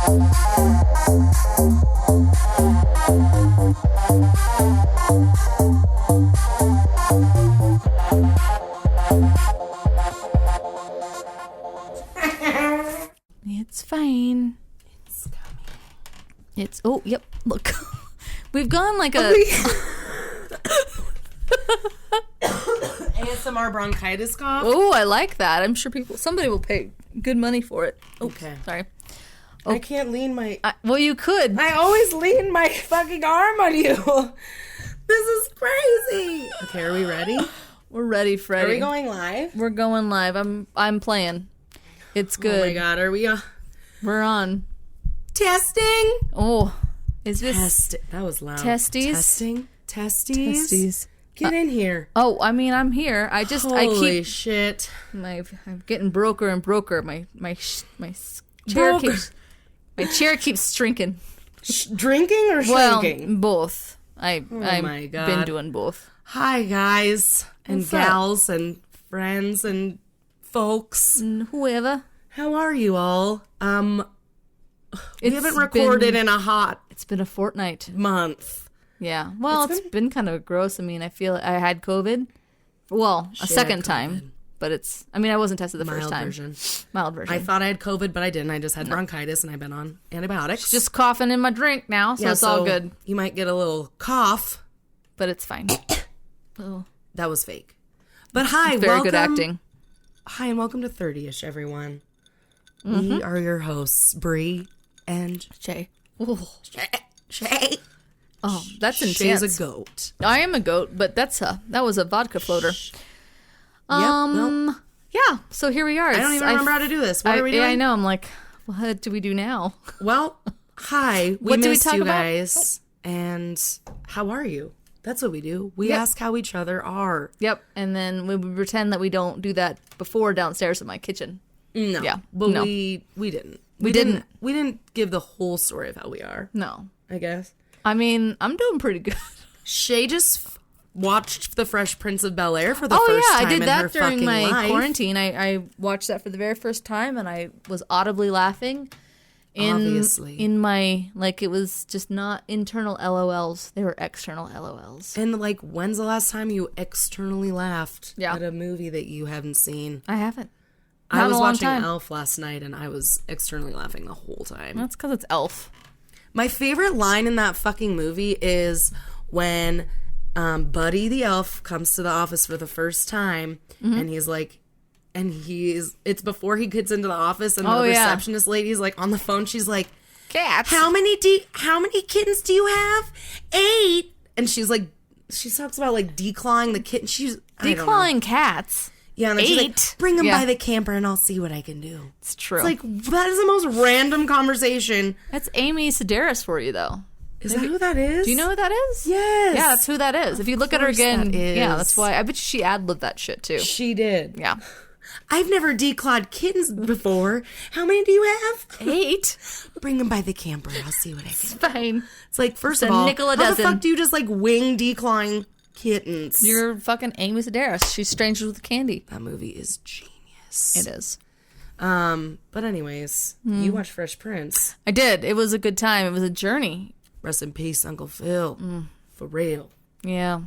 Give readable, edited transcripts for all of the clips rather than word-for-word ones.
It's fine. It's coming. It's, oh, yep, look. We've gone like a... ASMR bronchitis cough. Oh, I like that. I'm sure somebody will pay good money for it. Oh, okay. Sorry. I can't lean my... well, you could. I always lean my fucking arm on you. This is crazy. Okay, are we ready? We're ready, Freddie. Are we going live? We're going live. I'm playing. It's good. Oh my god, are we We're on. Testing? Oh, is this... That was loud. Testes? Testing? Testes? Testes. Get in here. Oh, I mean, I'm here. Holy shit. I'm getting broker and broker. My chair keeps shrinking. Drinking or shrinking? Well, both. I've my God. been doing both. Hi, guys and What's gals and friends and folks. And whoever. How are you all? We haven't recorded in a hot... It's been a fortnight. Month. Yeah. Well, it's been kind of gross. I mean, I feel I had COVID. Well, a second time. But it's... I mean, I wasn't tested the first time. Mild version. I thought I had COVID, but I didn't. I just had bronchitis, and I've been on antibiotics. Just coughing in my drink now, so it's all good. You might get a little cough. But it's fine. Oh. That was fake. But hi, Very welcome. good acting. Hi, and welcome to Thurdyish, everyone. We are your hosts, Brie and... Shay. Shay. Oh, that's intense. Shay's a goat. I am a goat, but that was a vodka floater. Well, yeah. So here we are. I don't even remember how to do this. What are we doing? Yeah, I know. I'm like, what do we do now? Well, hi. What do we missed talk you about? guys. And how are you? That's what we do. We ask how each other are. Yep. And then we would pretend that we don't do that before downstairs in my kitchen. No. Yeah. But no. we didn't. We didn't. We didn't give the whole story of how we are. No. I guess. I mean, I'm doing pretty good. Shay just watched The Fresh Prince of Bel-Air for the first time in her I did that during my life. quarantine. I watched that for the very first time, and I was audibly laughing. Obviously. In my, like, it was just not internal LOLs. They were external LOLs. And, like, when's the last time you externally laughed at a movie that you haven't seen? I haven't. I was watching Elf last night, and I was externally laughing the whole time. That's because it's Elf. My favorite line in that fucking movie is when Buddy the elf comes to the office for the first time, and he's like, it's before he gets into the office, and the receptionist lady's like on the phone. She's like, cats. How many kittens do you have? 8. And she's like, she talks about like declawing the kitten. She's declawing cats. Yeah, and then 8. she's like, bring them by the camper and I'll see what I can do. It's true. It's like, that is the most random conversation. That's Amy Sedaris for you, though. Is that who that is? Do you know who that is? Yes. Yeah, that's who that is. If you look at her again, that is. yeah, that's why. I bet she ad-libbed that shit, too. She did. Yeah. I've never declawed kittens before. How many do you have? 8. Bring them by the camper. I'll see what I can do. It's fine. It's like, first It's of all, nickel a how dozen. the fuck do you just like wing declawing kittens? You're fucking Amy Sedaris. She's Strangers with Candy. That movie is genius. It is. But anyways, you watched Fresh Prince. I did. It was a good time. It was a journey. Rest in peace, Uncle Phil. For real. Yeah.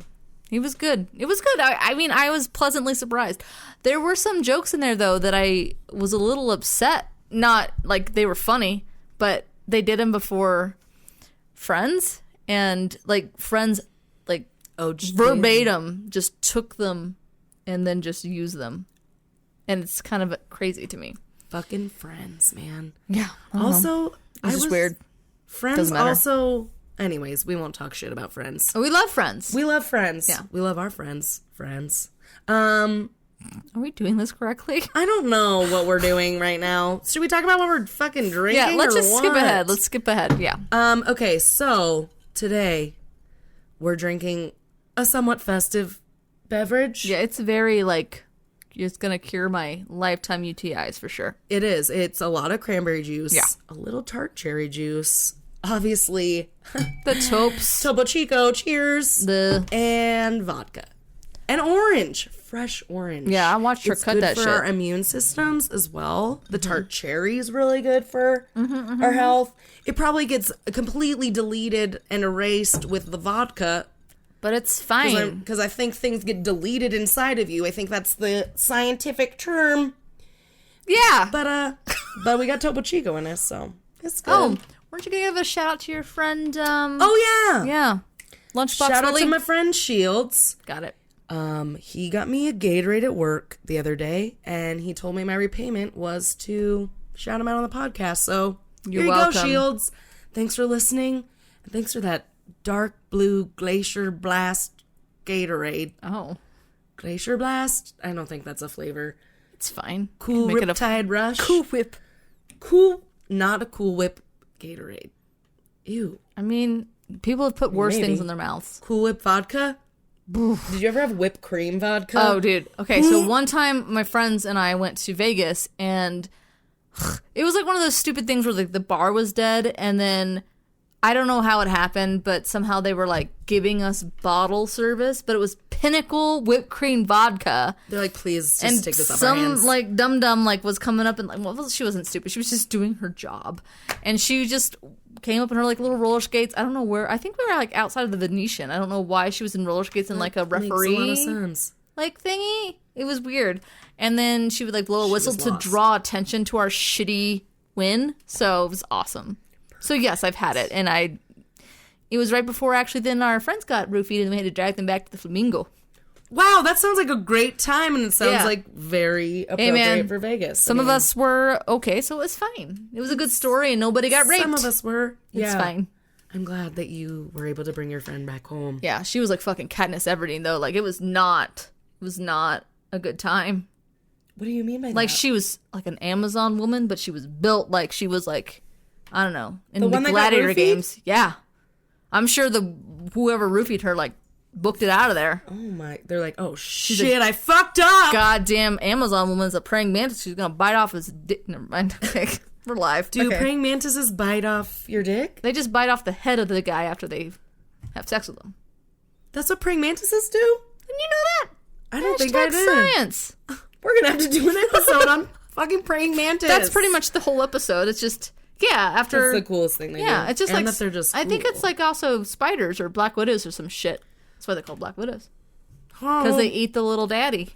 He was good. It was good. I mean, I was pleasantly surprised. There were some jokes in there, though, that I was a little upset. Not like they were funny, but they did them before Friends. And, like, Friends, like, verbatim just took them and then just used them. And it's kind of crazy to me. Fucking Friends, man. Yeah. Also, it's just weird. Friends also... Anyways, we won't talk shit about Friends. Oh, we love Friends. We love Friends. Yeah. We love our friends. Friends. Are we doing this correctly? I don't know what we're doing right now. Should we talk about what we're fucking drinking? Yeah, let's just what? skip ahead. Let's skip ahead. Yeah. Okay, so today we're drinking a somewhat festive beverage. Yeah, it's very like it's gonna cure my lifetime UTIs for sure. It is. It's a lot of cranberry juice. Yeah. A little tart cherry juice. Obviously, The Topes. Topo Chico, cheers. The and vodka. And orange. Fresh orange. Yeah, I watched her cut that shit. It's good for our immune systems as well. The tart cherry is really good for our health. It probably gets completely deleted and erased with the vodka. But it's fine. Because I think things get deleted inside of you. I think that's the scientific term. Yeah. But we got Topo Chico in us, so it's good. Oh, weren't you going to give a shout out to your friend? Oh, yeah. Yeah. Lunchbox Shout out Willie? to my friend Shields. Got it. He got me a Gatorade at work the other day, and he told me my repayment was to shout him out on the podcast. So You're here you welcome. go, Shields. Thanks for listening, and thanks for that dark blue Glacier Blast Gatorade. Oh. Glacier Blast? I don't think that's a flavor. It's fine. Cool Make it Riptide Rush. Cool Whip. Cool, not a Cool Whip Gatorade. Ew. I mean, people have put worse Maybe. things in their mouths. Cool Whip vodka? Did you ever have whipped cream vodka? Oh, dude. Okay, so one time my friends and I went to Vegas, and it was like one of those stupid things where like the bar was dead, and then I don't know how it happened, but somehow they were like giving us bottle service, but it was Pinnacle whipped cream vodka. They're like, please just And take this off our some hands. like dum like was coming up and like, well, she wasn't stupid. She was just doing her job, and she just came up in her like little roller skates. I don't know where. I think we were like outside of the Venetian. I don't know why she was in roller skates and like a referee Makes a lot of sense. like thingy. It was weird. And then she would like blow a whistle was to lost. draw attention to our shitty win. So it was awesome. So yes, I've had it, and it was right before actually then our friends got roofied and we had to drag them back to the Flamingo. Wow, that sounds like a great time, and it sounds Yeah. like very appropriate man, for Vegas. Some of us were okay, so it was fine. It was a good story, and nobody got raped. Some of us were. Yeah. It's fine. I'm glad that you were able to bring your friend back home. Yeah, she was like fucking Katniss Everdeen though. Like it was not a good time. What do you mean by Like that? she was like an Amazon woman, but she was built like she was like, I don't know, in The the one that got Gladiator roofied? games. Yeah, I'm sure whoever roofied her like booked it out of there. Oh my! They're like, oh shit! I fucked up. Goddamn Amazon woman's a praying mantis. She's gonna bite off his dick. Never mind. Okay, we're live. Do Okay. praying mantises bite off your dick? They just bite off the head of the guy after they have sex with them. That's what praying mantises do? Didn't you know that? I don't think I Hashtag did. science. We're gonna have to do an episode on fucking praying mantis. That's pretty much the whole episode. It's just after That's the coolest thing they do. yeah, it's just and like that they're just. I think cool. it's like also spiders or black widows or some shit. That's why they're called black widows Oh. because they eat the little daddy.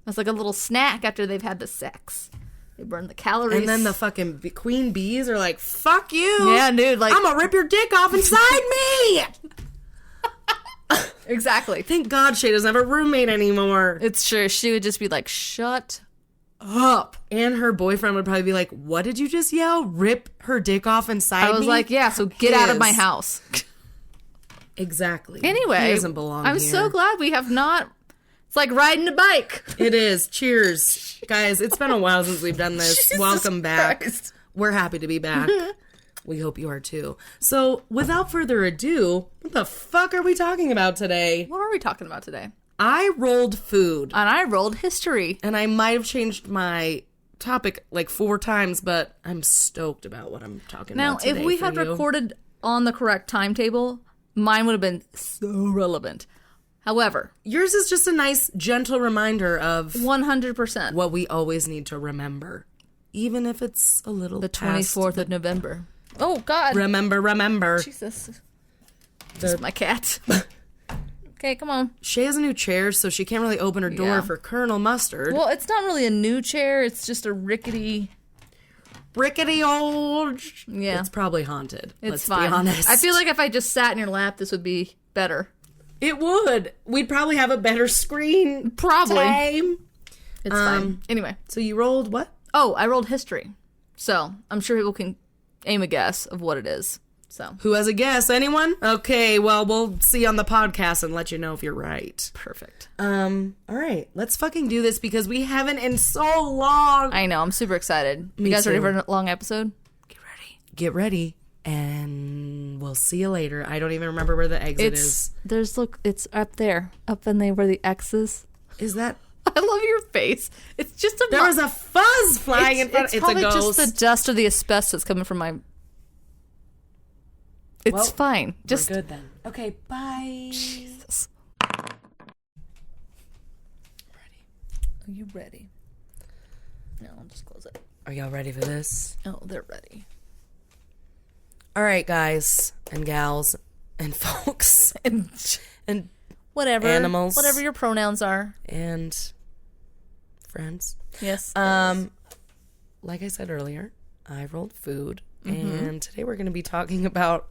It's like a little snack after they've had the sex. They burn the calories. And then the fucking queen bees are like, "Fuck you, yeah, dude, like I'm gonna rip your dick off inside me." exactly. Thank God Shay doesn't have a roommate anymore. It's true. She would just be like, "Shut up." And her boyfriend would probably be like, "What did you just yell? Rip her dick off inside me?" I was like, "Yeah, so get out of my His. house." Exactly. Anyway, he doesn't belong I'm here. so glad we have not. It's like riding a bike. It is. Cheers. Guys, it's been a while since we've done this. Jesus Welcome back. Christ. We're happy to be back. We hope you are too. So, without further ado, what the fuck are we talking about today? What are we talking about today? I rolled food. And I rolled history. And I might have changed my topic like 4 times, but I'm stoked about what I'm talking Now, about today. if we for had you. recorded on the correct timetable, mine would have been so relevant. However, Yours is just a nice, gentle reminder of 100%. what we always need to remember, even if it's a little The past. 24th of November. Oh, God. Remember. Jesus. This is my cat. Okay, come on. Shay has a new chair, so she can't really open her door Yeah. for Colonel Mustard. Well, it's not really a new chair. It's just a rickety... Rickety old. Yeah. It's probably haunted. It's let's fine. be honest. I feel like if I just sat in your lap, this would be better. it would. We'd probably have a better screen. Probably. Time. It's fine. Anyway. So you rolled what? Oh, I rolled history. So, I'm sure people can aim a guess of what it is. So, Who has a guess? Anyone? Okay, well, we'll see on the podcast and let you know if you're right. perfect. All right. Let's fucking do this because we haven't in so long. I know. I'm super excited. You guys too. ready for a long episode? Get ready. Get ready, and we'll see you later. I don't even remember where the exit is. It's up there. Up in there where the X is. Is that... I love your face. It's just a... There was a fuzz flying in front. It's It's a probably ghost. just the dust of the asbestos coming from my... It's Well, fine. Just... We're good then. Okay, bye. Jesus. Are you ready? No, I'll just close it. Are y'all ready for this? Oh, they're ready. All right, guys and gals and folks And whatever. animals. Whatever your pronouns are. And friends. Yes. Like I said earlier, I rolled food. And today we're going to be talking about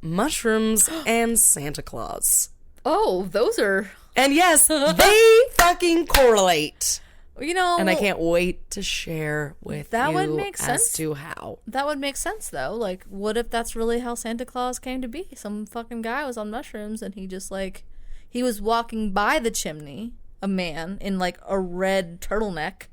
mushrooms and Santa Claus. Oh, those are... And yes, they fucking correlate. You know... And I can't wait to share with that you would make as sense. to how. That would make sense, though. Like, what if that's really how Santa Claus came to be? Some fucking guy was on mushrooms and he just, like... He was walking by the chimney, a man, in, like, a red turtleneck.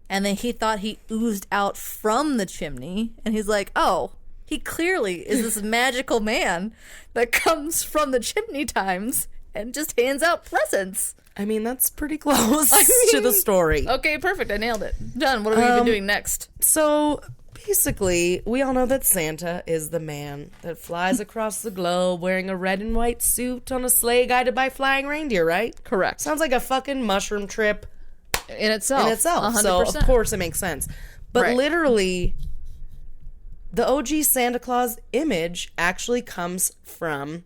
And then he thought he oozed out from the chimney. And he's like, oh, he clearly is this magical man that comes from the chimney times and just hands out presents. I mean, that's pretty close to the story. Okay, perfect. I nailed it. Done. What are we even doing next? So, basically, we all know that Santa is the man that flies across the globe wearing a red and white suit on a sleigh guided by flying reindeer, right? Correct. Sounds like a fucking mushroom trip In itself. 100%. So, of course, it makes sense. But Right. literally, the OG Santa Claus image actually comes from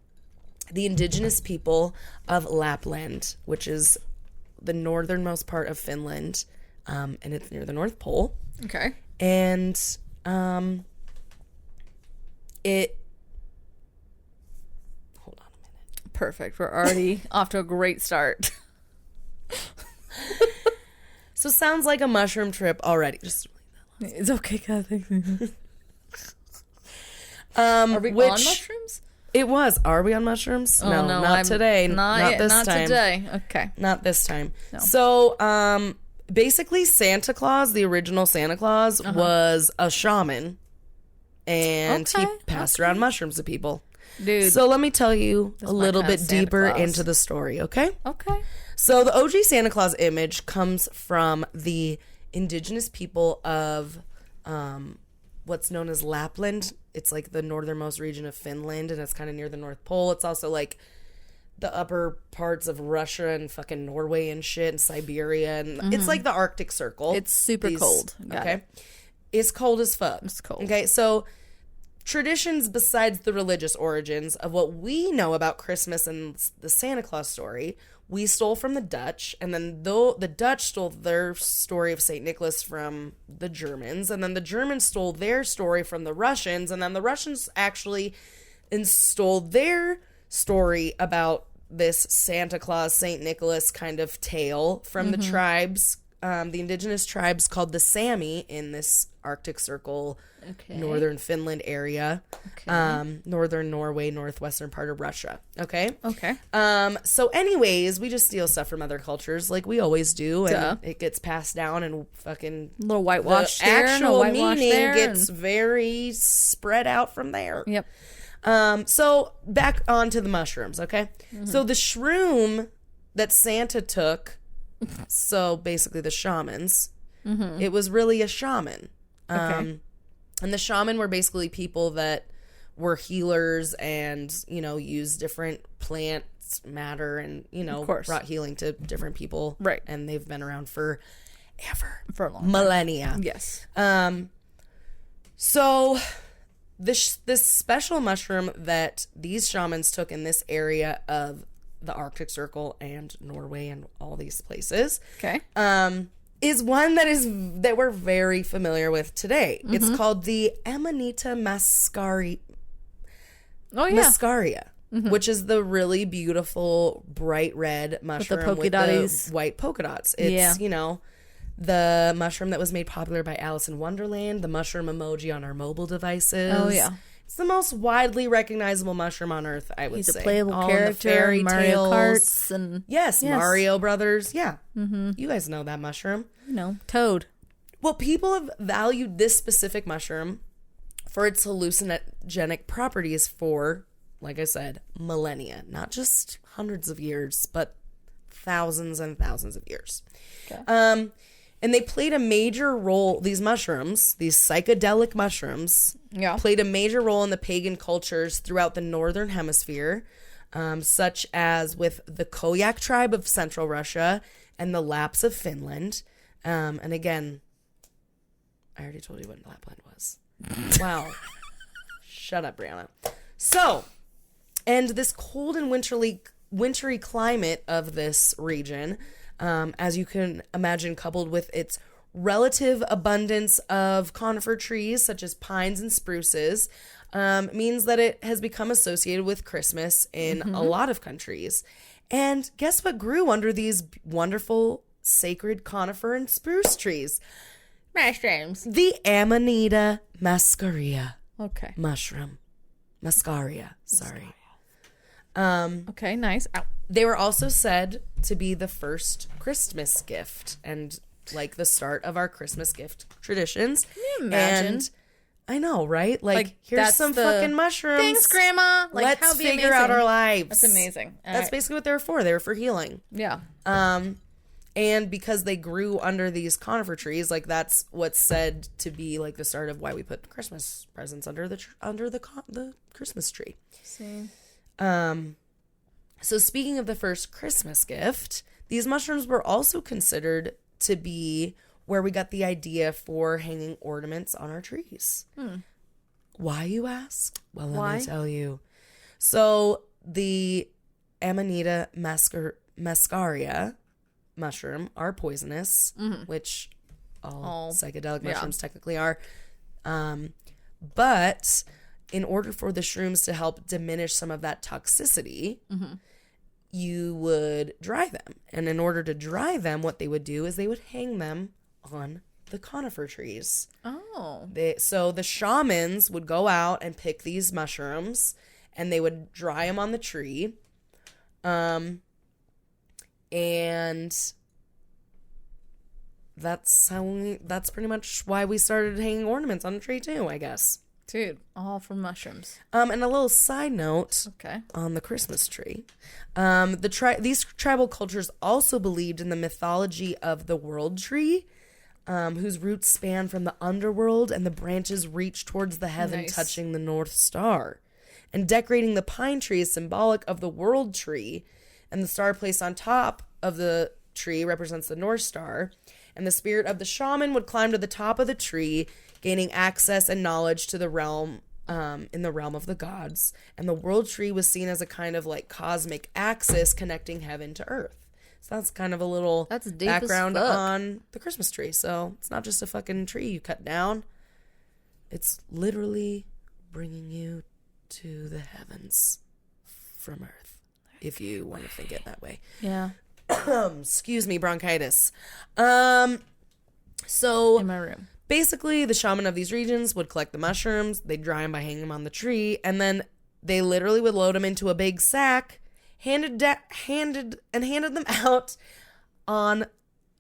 the indigenous people of Lapland, which is the northernmost part of Finland, and it's near the North Pole. Okay. And it... Hold on a minute. Perfect. We're already off to a great start. So sounds like a mushroom trip already. Just It's okay, Kathy. Are we on mushrooms? It was. Are we on mushrooms? Oh, no, not today. Not this not time. today. Okay. Not this time. No. So, basically, Santa Claus, the original Santa Claus, was a shaman, and he passed around mushrooms to people. Dude. So let me tell you a my little kind of bit Santa deeper Claus. into the story, okay? Okay. So the OG Santa Claus image comes from the indigenous people of what's known as Lapland. It's like the northernmost region of Finland, and it's kind of near the North Pole. It's also like the upper parts of Russia and fucking Norway and shit and Siberia. And it's like the Arctic Circle. It's super cold. Got Okay. it. It's cold as fuck. It's cold. Okay, so traditions besides the religious origins of what we know about Christmas and the Santa Claus story, we stole from the Dutch, and then the Dutch stole their story of St. Nicholas from the Germans, and then the Germans stole their story from the Russians, and then the Russians actually stole their story about this Santa Claus, St. Nicholas kind of tale from the tribes, the indigenous tribes called the Sami in this Arctic Circle, northern Finland area, northern Norway, northwestern part of Russia. Okay. Okay. So anyways, we just steal stuff from other cultures like we always do, and Duh. it gets passed down, and fucking A little whitewash the there, and a actual whitewash meaning there, gets and- very spread out from there. Yep. So back onto the mushrooms, okay? So the shroom that Santa took, so basically the shamans, it was really a shaman. Okay. And the shaman were basically people that were healers and, you know, used different plants, matter, and, you know, Of course. brought healing to different people. Right. And they've been around for ever. For a long time. Millennia. Yes. So this special mushroom that these shamans took in this area of the Arctic Circle and Norway and all these places, Okay. is one that we're very familiar with today. It's called the Amanita Oh, yeah. muscaria, which is the really beautiful bright red mushroom polka with dotties. the white polka dots. It's, you know, the mushroom that was made popular by Alice in Wonderland, the mushroom emoji on our mobile devices. Oh, yeah. It's the most widely recognizable mushroom on Earth, I would He's say. a playable All in the character. fairy Mario tales. Karts and Yes, Yes. Mario Brothers. Yeah. You guys know that mushroom. Toad. Well, people have valued this specific mushroom for its hallucinogenic properties for, like I said, millennia. Not just hundreds of years, but thousands and thousands of years. Okay. And they played a major role, these mushrooms, these psychedelic mushrooms, Yeah. played a major role in the pagan cultures throughout the northern hemisphere, such as with the Koyak tribe of central Russia and the Lapps of Finland. And again, I already told you what Lapland was. Wow. Shut up, Brianna. So, and this cold and wintry climate of this region, as you can imagine, coupled with its relative abundance of conifer trees such as pines and spruces, means that it has become associated with Christmas in a lot of countries. And guess what grew under these wonderful sacred conifer and spruce trees? Mushrooms. The Amanita muscaria. Okay. Mushroom. Muscaria. Sorry. Okay, nice. Ow. They were also said to be the first Christmas gift and like the start of our Christmas gift traditions. Can you imagine? And I know, right? Like here's that's some fucking mushrooms. Thanks, Grandma. Like, Let's figure out our lives. That's amazing. That's basically what they were for. They were for healing. Yeah. And because they grew under these conifer trees, like that's what's said to be like the start of why we put Christmas presents under the Christmas tree. See. So speaking of the first Christmas gift, these mushrooms were also considered to be where we got the idea for hanging ornaments on our trees. Why, you ask? Well, let me tell you. So the Amanita muscaria mushroom are poisonous, which all psychedelic mushrooms technically are. But in order for the shrooms to help diminish some of that toxicity, you would dry them. And in order to dry them, what they would do is they would hang them on the conifer trees. Oh. So the shamans would go out and pick these mushrooms and they would dry them on the tree. And that's pretty much why we started hanging ornaments on a tree too, I guess. Dude, all from mushrooms. And a little side note on the Christmas tree. These tribal cultures also believed in the mythology of the world tree, whose roots span from the underworld and the branches reach towards the heaven, touching the North Star. And decorating the pine tree is symbolic of the world tree, and the star placed on top of the tree represents the North Star. And the spirit of the shaman would climb to the top of the tree, gaining access and knowledge to the realm, in the realm of the gods. And the world tree was seen as a kind of like cosmic axis connecting heaven to earth. So that's kind of a little background on the Christmas tree. So it's not just a fucking tree you cut down. It's literally bringing you to the heavens from earth, if you want to think it that way. Yeah. Excuse me, bronchitis. So in my room. Basically, the shaman of these regions would collect the mushrooms, they'd dry them by hanging them on the tree, and then they literally would load them into a big sack, handed them out on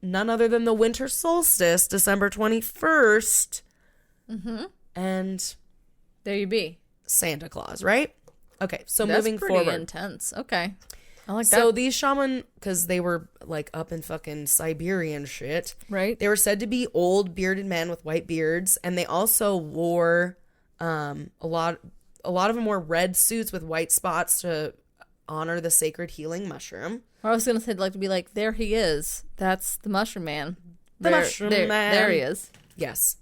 none other than the winter solstice, December 21st. And there you be. Santa Claus, right? Okay, so That's moving pretty forward. intense. Okay. I like that. So these shaman, because they were like up in fucking Siberian shit, right? They were said to be old bearded men with white beards, and they also wore a lot of them wore red suits with white spots to honor the sacred healing mushroom. I was gonna say like to be like, there he is. That's the mushroom man. Mushroom man. There he is. Yes.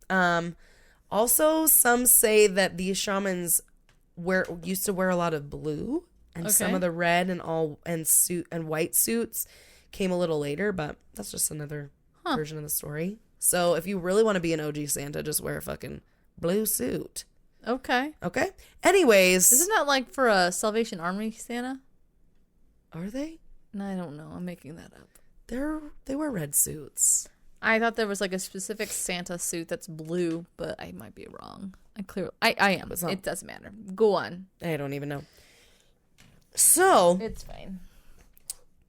Also, some say that these shamans used to wear a lot of blue. And some of the red and white suits came a little later, but that's just another version of the story. So if you really want to be an OG Santa, just wear a fucking blue suit. Okay. Anyways. Isn't that like for a Salvation Army Santa? Are they? No, I don't know. I'm making that up. They wear red suits. I thought there was like a specific Santa suit that's blue, but I might be wrong. I am. It doesn't matter. Go on. I don't even know. So it's fine.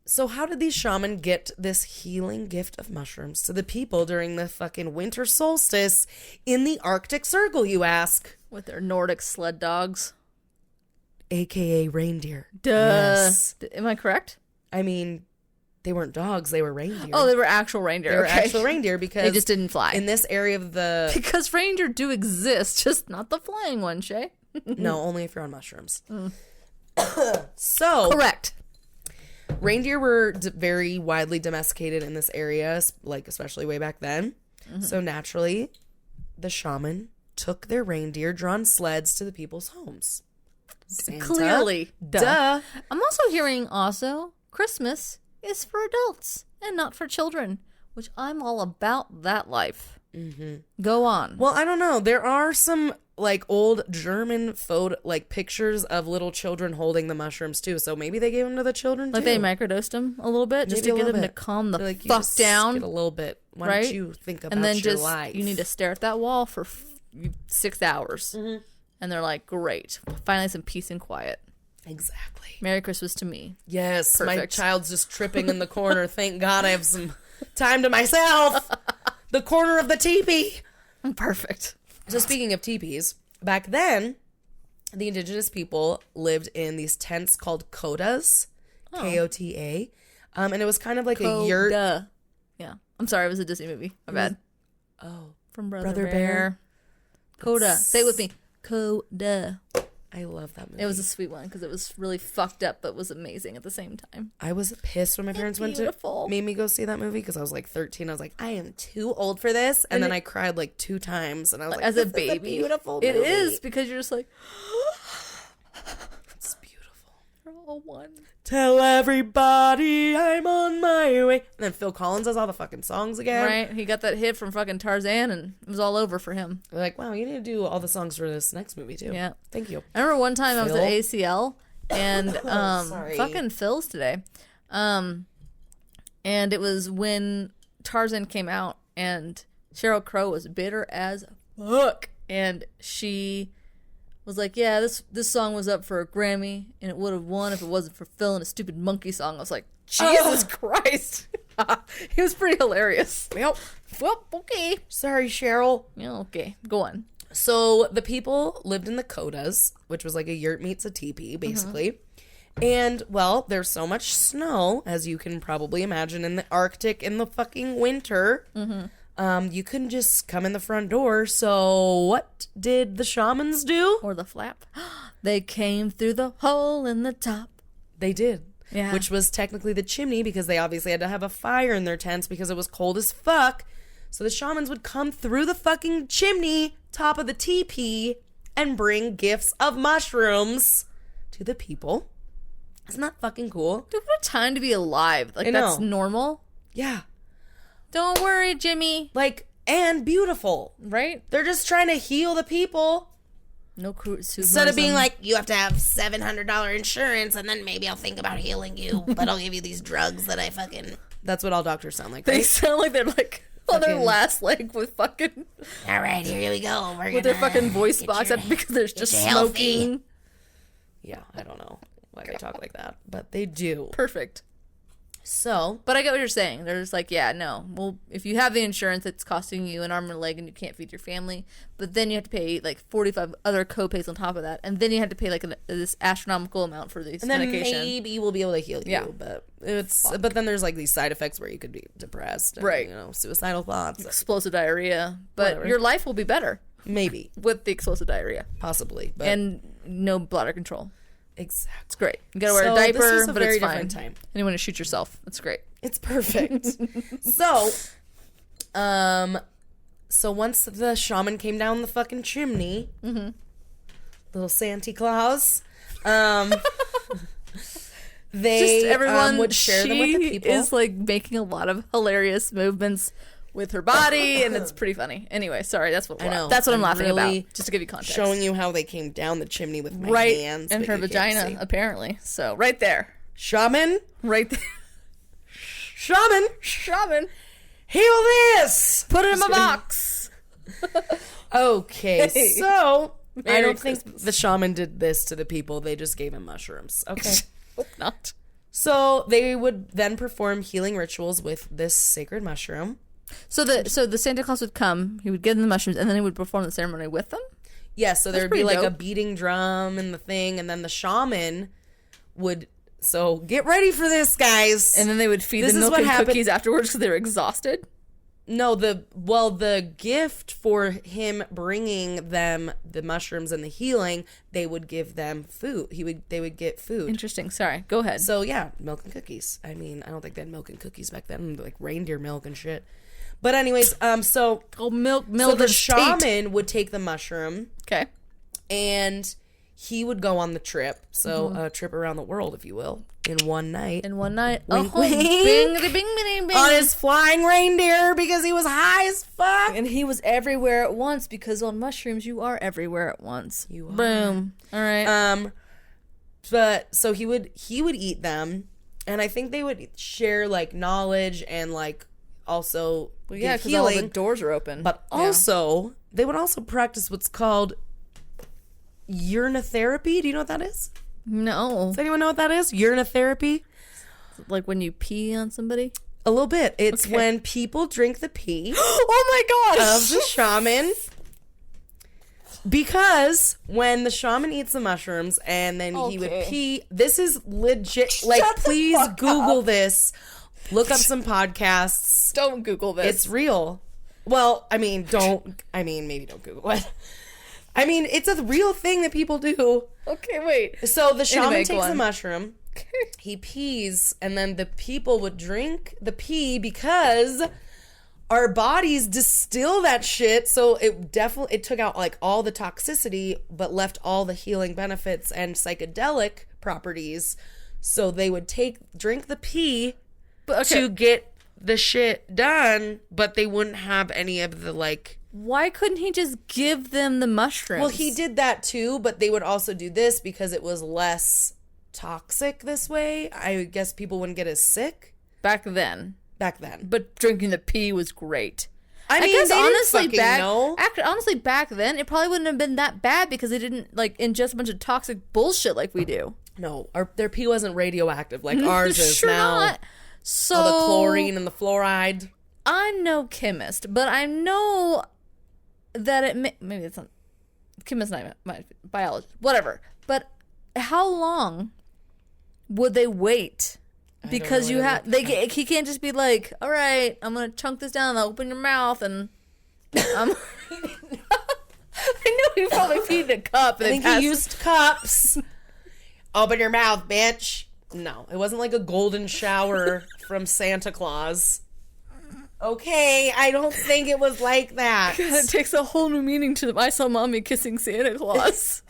So how did these shaman get this healing gift of mushrooms to the people during the fucking winter solstice in the Arctic Circle, you ask? With their Nordic sled dogs. AKA reindeer. Duh. Yes. Am I correct? I mean, they weren't dogs, they were reindeer. Oh, they were actual reindeer. They were actual reindeer because they just didn't fly. In this area of the... Because reindeer do exist, just not the flying one, Shay. No, only if you're on mushrooms. So correct. Reindeer were very widely domesticated in this area, like especially way back then. So naturally, the shaman took their reindeer-drawn sleds to the people's homes. Santa, Clearly. duh. I'm also hearing Christmas is for adults and not for children, which I'm all about that life. Go on. Well, I don't know. There are some like old German pictures of little children holding the mushrooms too. So maybe they gave them to the children too. Like they microdosed them a little bit just Maybe to a get them little to bit. calm the They're like, you fuck just down. Get a little bit. Why right? don't you think about and then your just life? you need to stare at that wall for 6 hours. And they're like, great. Finally some peace and quiet. Exactly. Merry Christmas to me. Yes, my Perfect. child's just tripping in the corner. Thank God I have some time to myself. The corner of the teepee. Perfect. So speaking of teepees, back then, the indigenous people lived in these tents called kotas, Kota, and it was kind of like a yurt. Coda. Yeah. I'm sorry, it was a Disney movie. My bad. Oh, From Brother Brother Bear. Bear. Coda. Say it with me. Coda. I love that movie. It was a sweet one because it was really fucked up but was amazing at the same time. I was pissed when my parents made me go see that movie because I was like 13. I was like, I am too old for this, and then I cried like 2 times, and I was like, As a this baby. is a beautiful movie. It is because you're just like, It's beautiful. we're all one. Tell everybody I'm on my way. And then Phil Collins does all the fucking songs again. Right? He got that hit from fucking Tarzan and it was all over for him. They're like, wow, you need to do all the songs for this next movie too. Yeah. Thank you. I remember one time I was Phil? at ACL and Sorry. fucking Phil's today. And it was when Tarzan came out and Sheryl Crow was bitter as fuck. And she was like, yeah, this song was up for a Grammy and it would have won if it wasn't for Phil and a stupid monkey song. I was like, Jesus Christ. It was pretty hilarious. Yep. Well, okay. Sorry, Cheryl. Yeah, okay. Go on. So the people lived in the kotas, which was like a yurt meets a teepee, basically. And, well, there's so much snow, as you can probably imagine, in the Arctic in the fucking winter. You couldn't just come in the front door. So what did the shamans do? Or the flap. They came through the hole in the top. They did. Yeah. Which was technically the chimney because they obviously had to have a fire in their tents because it was cold as fuck. So the shamans would come through the fucking chimney, top of the teepee, and bring gifts of mushrooms to the people. Isn't that fucking cool? Dude, what a time to be alive. Like, I know. that's normal. Yeah. Don't worry, Jimmy. Like, and beautiful. Right? They're just trying to heal the people. No cruise. Instead of being like, you have to have $700 insurance and then maybe I'll think about healing you, but I'll give you these drugs that I fucking... That's what all doctors sound like, They right? sound like they're like on their Fucking- last leg with fucking... All right, here we go. We're With their fucking voice box up because there's just you healthy. smoking. Yeah, I don't know why they talk like that, but they do. Perfect. So, But I get what you're saying. They're just like, yeah, no. Well, if you have the insurance, it's costing you an arm and a leg and you can't feed your family. But then you have to pay like 45 other co-pays on top of that. And then you have to pay like this astronomical amount for these and then medication. maybe we'll be able to heal you. Yeah. But but then there's like these side effects where you could be depressed, and, Right. You know, suicidal thoughts, Explosive diarrhea. But Whatever. your life will be better maybe, with the explosive diarrhea. possibly, but And no bladder control. exactly. It's great. You gotta wear So a this diaper, was a but very it's fine. different time. And you want to shoot yourself. It's great. It's perfect. So once the shaman came down the fucking chimney, little Santa Claus, they Just everyone would share them with the people. Is like making a lot of hilarious movements with her body, and it's pretty funny. Anyway, sorry, that's what I know. That's what I'm I'm laughing really about. Just to give you context, showing you how they came down the chimney with my right hands in but her you can't vagina, see. apparently. So right there, Shaman, right there, shaman, shaman, heal this. put it in my box. Okay, Hey. so I Merry don't Christmas. think the shaman did this to the people. They just gave him mushrooms. Okay. Hope not. So they would then perform healing rituals with this sacred mushroom. So the Santa Claus would come, he would give them the mushrooms, and then he would perform the ceremony with them. Yes, so there would be pretty like a dope. beating drum and the thing, and then the shaman would. So get ready for this, guys. And then they would feed This them is milk what and happened- cookies afterwards because they were exhausted. No, the gift for him bringing them the mushrooms and the healing, they would give them food. They would get food. Interesting. Sorry. Go ahead. So yeah, milk and cookies. I mean, I don't think they had milk and cookies back then, like reindeer milk and shit. But anyways, so milk. So the shaman would take the mushroom. Okay. And he would go on the trip. So a trip around the world, if you will. In one night. Wink, wink. Bing. On his flying reindeer because he was high as fuck. And he was everywhere at once because on mushrooms you are everywhere at once. You are. Boom. All right. But so he would eat them, and I think they would share like knowledge and like also because all the doors are open. But also they would also practice what's called urinotherapy. Do you know what that is? No. Does anyone know what that is? Urinotherapy? Like when you pee on somebody? A little bit. It's when people drink the pee. Oh my gosh. Of the shaman. Because when the shaman eats the mushrooms and then he would pee, this is legit. Like, please Google this. Look up some podcasts. Don't Google this. It's real. Well, maybe don't Google it. I mean, it's a real thing that people do. Okay, wait. So the shaman takes the mushroom, he pees, and then the people would drink the pee because our bodies distill that shit. So it took out like all the toxicity, but left all the healing benefits and psychedelic properties. So they would drink the pee to get the shit done, but they wouldn't have any of the like. Why couldn't he just give them the mushrooms? Well, he did that too, but they would also do this because it was less toxic this way. I guess people wouldn't get as sick. Back then. But drinking the pee was great. I mean, guess honestly, honestly, back then, it probably wouldn't have been that bad because they didn't like ingest a bunch of toxic bullshit like we do. No, their pee wasn't radioactive like ours is sure now. Not. So all the chlorine and the fluoride. I'm no chemist, but I know that maybe it's not chemist, not biology, whatever. But how long would they wait? Because he can't just be like, all right, I'm gonna chunk this down. I'll open your mouth and I know he probably peed in a cup. I think he used cups. Open your mouth, bitch. No, it wasn't like a golden shower from Santa Claus. Okay, I don't think it was like that. God, it takes a whole new meaning to I saw mommy kissing Santa Claus.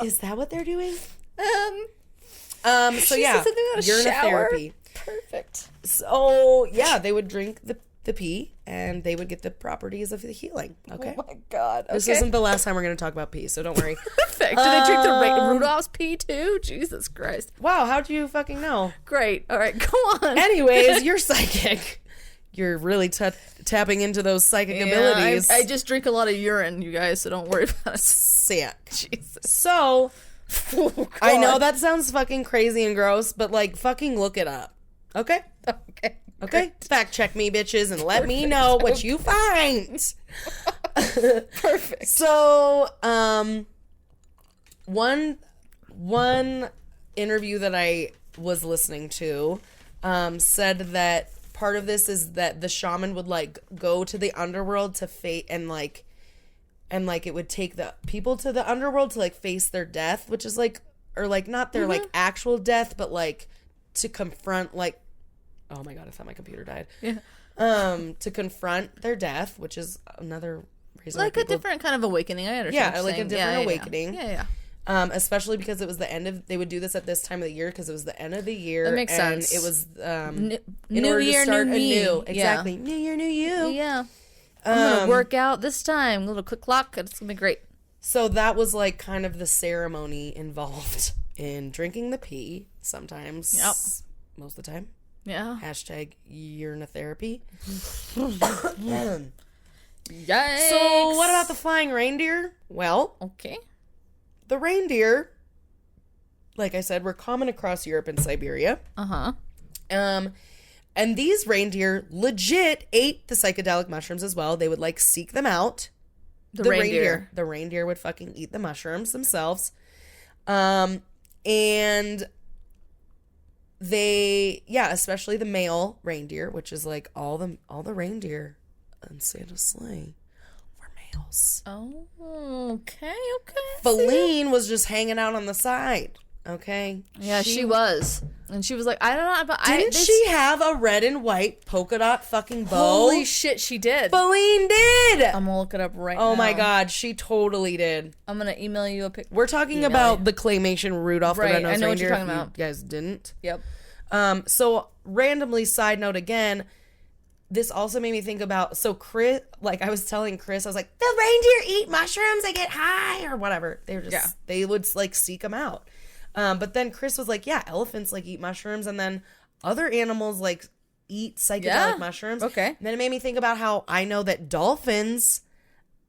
Is that what they're doing? So yeah, urinotherapy. Perfect. So yeah, they would drink the pee and they would get the properties of the healing. Okay. Oh my God. Okay. This isn't the last time we're going to talk about pee, so don't worry. Perfect. Did they drink the Rudolph's pee too? Jesus Christ. Wow, how'd you fucking know? Great. All right, go on. Anyways, you're psychic. You're really tapping into those psychic abilities. I just drink a lot of urine, you guys, so don't worry about it. Sick. Jesus. So, Oh, I know that sounds fucking crazy and gross, but like fucking look it up. Okay? Okay? Fact check me, bitches, and let me know what you find. Perfect. So, one interview that I was listening to said that part of this is that the shaman would like go to the underworld to and it would take the people to the underworld to like face their death, which is like, or like not their like actual death, but like to confront like, oh my God, I thought my computer died. Yeah. To confront their death, which is another reason. Like a different kind of awakening. I understand. Yeah, like a different awakening. Yeah. Especially because it was the end of, they would do this at this time of the year because it was the end of the year. That makes sense. It was new year, new me. Exactly. New year, new you. Yeah. I'm going to work out this time. A little quick clock. It's going to be great. So that was like kind of the ceremony involved in drinking the pee sometimes. Yep. Most of the time. Yeah. Hashtag urinotherapy. Yikes. So what about the flying reindeer? Well, okay. The reindeer, like I said, were common across Europe and Siberia. Uh-huh. And these reindeer legit ate the psychedelic mushrooms as well. They would like seek them out. The reindeer would fucking eat the mushrooms themselves. And especially the male reindeer, which is like all the reindeer on Santa's sleigh were males. Oh, okay. Feline was just hanging out on the side. Okay. Yeah, she was. And she was like, I don't know, but Didn't she have a red and white polka dot fucking bow? Holy shit, she did. Feline did! I'm gonna look it up right now. Oh my god, she totally did. I'm gonna email you a picture. We're talking about the claymation Rudolph the Red-Nosed I know Reindeer. what you're talking about. You guys didn't. Yep. So randomly, side note again, this also made me think about, so Chris, like I was telling Chris, I was like, the reindeer eat mushrooms, they get high, or whatever. They were just, they would like seek them out. But then Chris was like, yeah, elephants like eat mushrooms, and then other animals like eat psychedelic mushrooms. Okay. And then it made me think about how I know that dolphins,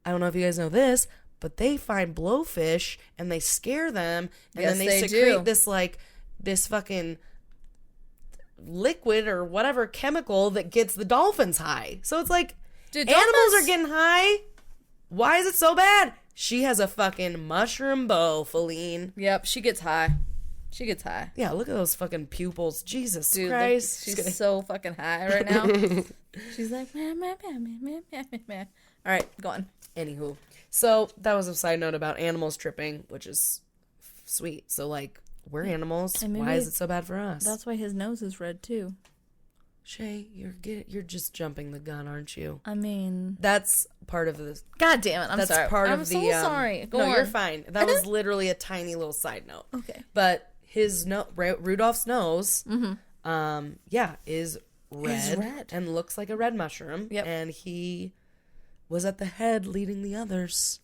I don't know if you guys know this, but they find blowfish and they scare them, and then they secrete this like, this fucking liquid or whatever chemical that gets the dolphins high. So it's like, animals are getting high. Why is it so bad? She has a fucking mushroom bow, Feline. Yep, she gets high. Yeah, look at those fucking pupils. Jesus Dude, Christ. Look, she's so fucking high right now. She's like, meh. All right, go on. Anywho. So that was a side note about animals tripping, which is sweet. So like, we're animals. Why is it so bad for us? That's why his nose is red too. Shay, you're just jumping the gun, aren't you? I mean, that's part of this. God damn it! I'm sorry. I'm so sorry. Go on. You're fine. That was literally a tiny little side note. Okay. But his Rudolph's nose, is red and looks like a red mushroom. Yep. And he was at the head, leading the others.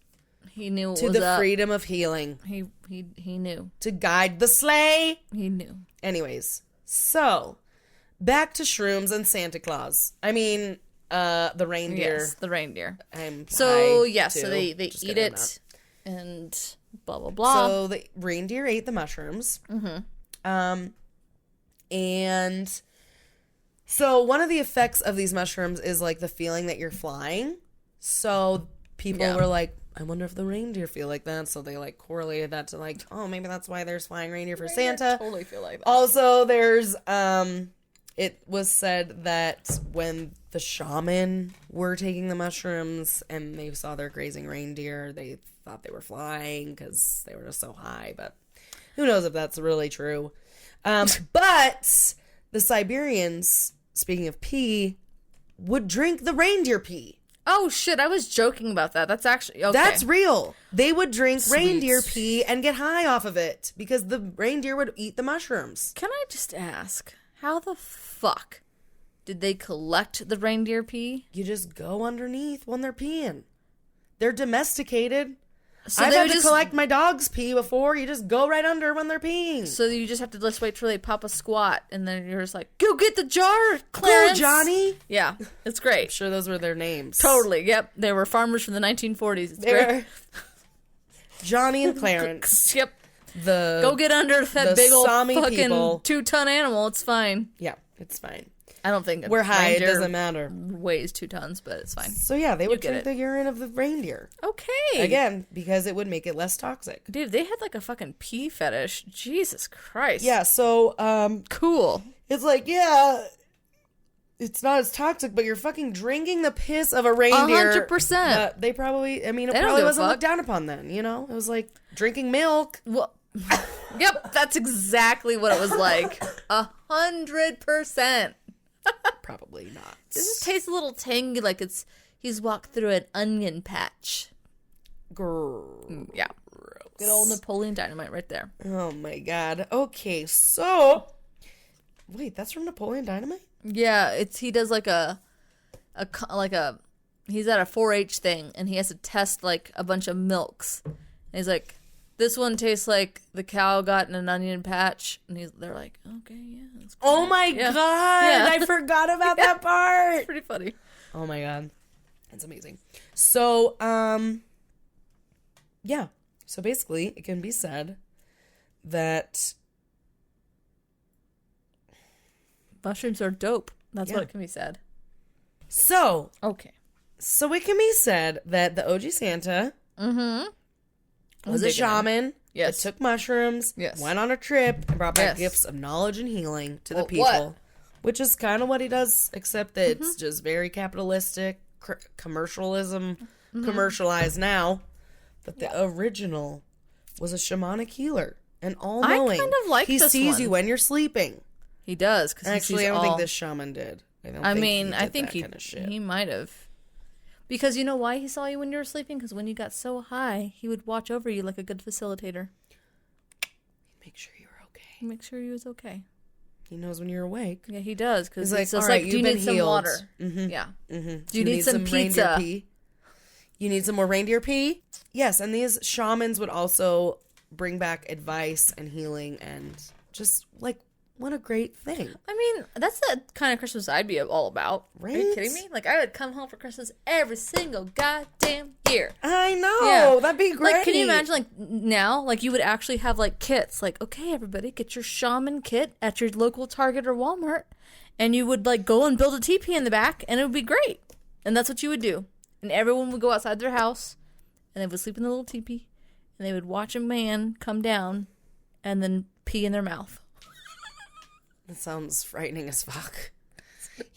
He knew what to was the up. freedom of healing. He knew to guide the sleigh. He knew. Anyways, so. Back to shrooms and Santa Claus. I mean, the reindeer. Yes, the reindeer. So they eat it and blah blah blah. So the reindeer ate the mushrooms. Mm-hmm. And so one of the effects of these mushrooms is like the feeling that you're flying. So people were like, I wonder if the reindeer feel like that. So they like correlated that to like, oh, maybe that's why there's flying reindeer for Santa. Totally feel like that. Also, there's it was said that when the shaman were taking the mushrooms and they saw their grazing reindeer, they thought they were flying because they were just so high. But who knows if that's really true. But the Siberians, speaking of pee, would drink the reindeer pee. Oh, shit. I was joking about that. That's actually... Okay. That's real. They would drink reindeer pee and get high off of it because the reindeer would eat the mushrooms. Can I just ask, how the fuck did they collect the reindeer pee? You just go underneath when they're peeing. They're domesticated. So I've had to collect my dog's pee before. You just go right under when they're peeing. So you just have to just wait till they pop a squat, and then you're just like, go get the jar, Clarence. Go, Johnny. Yeah, it's great. I'm sure those were their names. Totally, yep. They were farmers from the 1940s. It's great. Johnny and Clarence. Yep. Go get under that big old fucking people. 2-ton animal. It's fine. Yeah, it's fine. I don't think we're high. It doesn't matter. Weighs 2 tons, but it's fine. So yeah, they would drink the urine of the reindeer. Okay. Again, because it would make it less toxic. Dude, they had like a fucking pee fetish. Jesus Christ. Yeah. So cool. It's like it's not as toxic, but you're fucking drinking the piss of a reindeer. 100%. They probably. I mean, it probably wasn't looked down upon then. You know, it was like drinking milk. Well. Yep, that's exactly what it was like. 100%. Probably not. Does it taste a little tangy, like he's walked through an onion patch? Yeah. Good old Napoleon Dynamite right there. Oh my god. Okay, so wait, that's from Napoleon Dynamite? Yeah, he does like a he's at a 4-H thing and he has to test like a bunch of milks. And he's like, this one tastes like the cow got in an onion patch. And they're like, okay, yeah. That's great. Oh my god. Yeah. I forgot about that part. It's pretty funny. Oh my god. That's amazing. So, yeah. So basically, it can be said that mushrooms are dope. That's what it can be said. So. Okay. So it can be said that the OG Santa... Mm-hmm. was a shaman Yes. It took mushrooms, Yes. went on a trip, and brought back Yes. gifts of knowledge and healing to the Well, people. what? Which is kind of what he does, except that it's just very capitalistic, commercialized now. But the original was a shamanic healer. And all-knowing. I kind of like he this sees one. you when you're sleeping. He does. Cause Actually, I don't think this shaman did. I think he kind of shit. He might have. Because you know why he saw you when you were sleeping? Because when you got so high, he would watch over you like a good facilitator. Make sure you're okay. Make sure you was okay. He knows when you're awake. Yeah, he does. Because he's like, all right, do you need some healed. water? Mm-hmm. Yeah. Mm-hmm. Do you need some pizza? Reindeer pee? You need some more reindeer pee? Yes, and these shamans would also bring back advice and healing and just, like, what a great thing. I mean, that's the kind of Christmas I'd be all about. Right? Are you kidding me? Like, I would come home for Christmas every single goddamn year. I know. Yeah. That'd be great. Like, can you imagine, like, now, like, you would actually have, like, kits. Like, okay, everybody, get your shaman kit at your local Target or Walmart. And you would, like, go and build a teepee in the back, and it would be great. And that's what you would do. And everyone would go outside their house, and they would sleep in the little teepee, and they would watch a man come down and then pee in their mouth. That sounds frightening as fuck.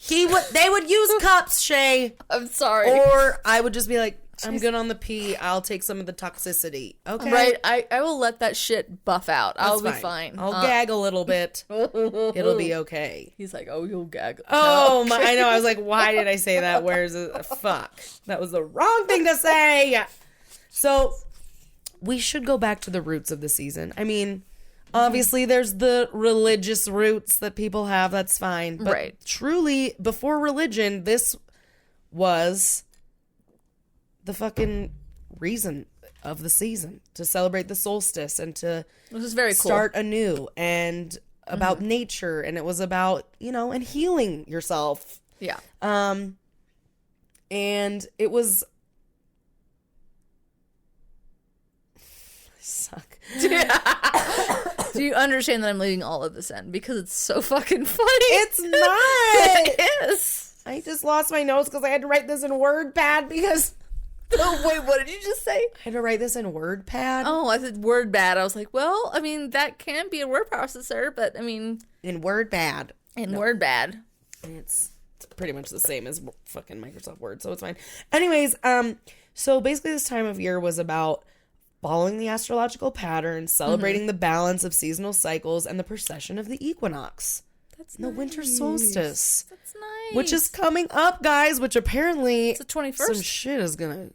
They would use cups, Shay. I'm sorry. Or I would just be like, I'm good on the pee. I'll take some of the toxicity. Okay. Right? I will let that shit buff out. I'll That's be fine. I'll gag a little bit. It'll be okay. He's like, oh, you'll gag. Oh, No. I know. I was like, why did I say that? Where's it? Fuck. That was the wrong thing to say. So we should go back to the roots of the season. I mean, obviously there's the religious roots that people have. That's fine. But right. Truly, before religion, this was the fucking reason of the season, to celebrate the solstice and to This is very cool. start anew, and about nature, and it was about, and healing yourself. Yeah. And it was suck. Do you understand that I'm leaving all of this in? Because it's so fucking funny. It's not. It is. I just lost my notes because I had to write this in WordPad because Oh, wait, what did you just say? I had to write this in WordPad. Oh, I said word bad. I was like, well, I mean, that can be a word processor, but I mean... In WordPad. Word bad. It's pretty much the same as fucking Microsoft Word, so it's fine. Anyways, so basically this time of year was about following the astrological patterns, celebrating the balance of seasonal cycles, and the precession of the equinox. That's the winter solstice. That's nice. Which is coming up, guys, which apparently... It's the 21st? Some shit is gonna...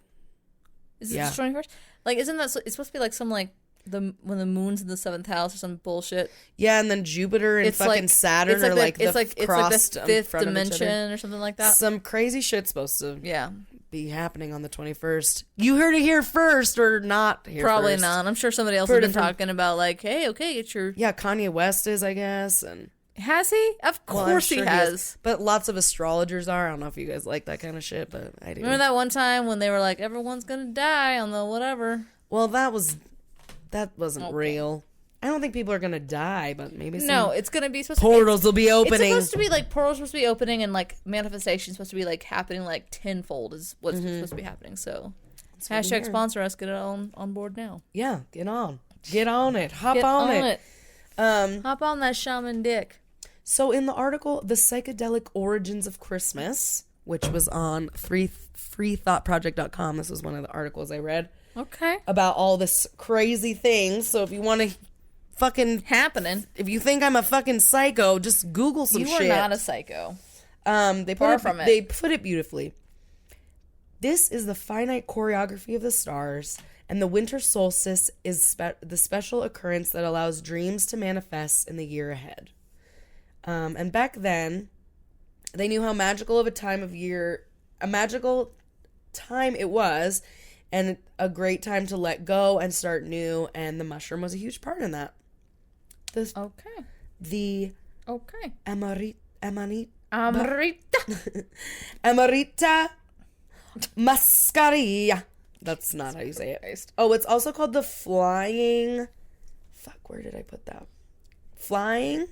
Is it the 21st? Like, isn't that... It's supposed to be like some, like, when the moon's in the 7th house or some bullshit. Yeah, and then Jupiter and fucking Saturn are like the crossed the fifth dimension or something like that. Some crazy shit's supposed to yeah be happening on the 21st. You heard it here first, or not here Probably first. not. I'm sure somebody else has been talking about, like, hey, okay, get your... Yeah, Kanye West is, I guess, and... Has he? Of course he has. But lots of astrologers are. I don't know if you guys like that kind of shit, but I do. Remember that one time when they were like, everyone's gonna die on the whatever? Well, that wasn't real. I don't think people are gonna die, but maybe some No, it's gonna be supposed portals will be opening. It's supposed to be like portals supposed to be opening, and like manifestation supposed to be like happening like tenfold is what's supposed to be happening. So hashtag sponsor us, get it on board now. Yeah, get on it, hop on it. Hop on that shaman dick. So in the article, The Psychedelic Origins of Christmas, which was on freethoughtproject.com, this was one of the articles I read. Okay. About all this crazy thing. So if you want to fucking... Happening. If you think I'm a fucking psycho, just Google some shit. You are not a psycho. They Far from it. They put it beautifully. This is the finite choreography of the stars, and the winter solstice is the special occurrence that allows dreams to manifest in the year ahead. And back then, they knew how magical of a time of year, a magical time it was, and a great time to let go and start new, and the mushroom was a huge part in that. The Amarita Mascaria. That's not how you say it. Oh, it's also called the flying... Fuck, where did I put that? Flying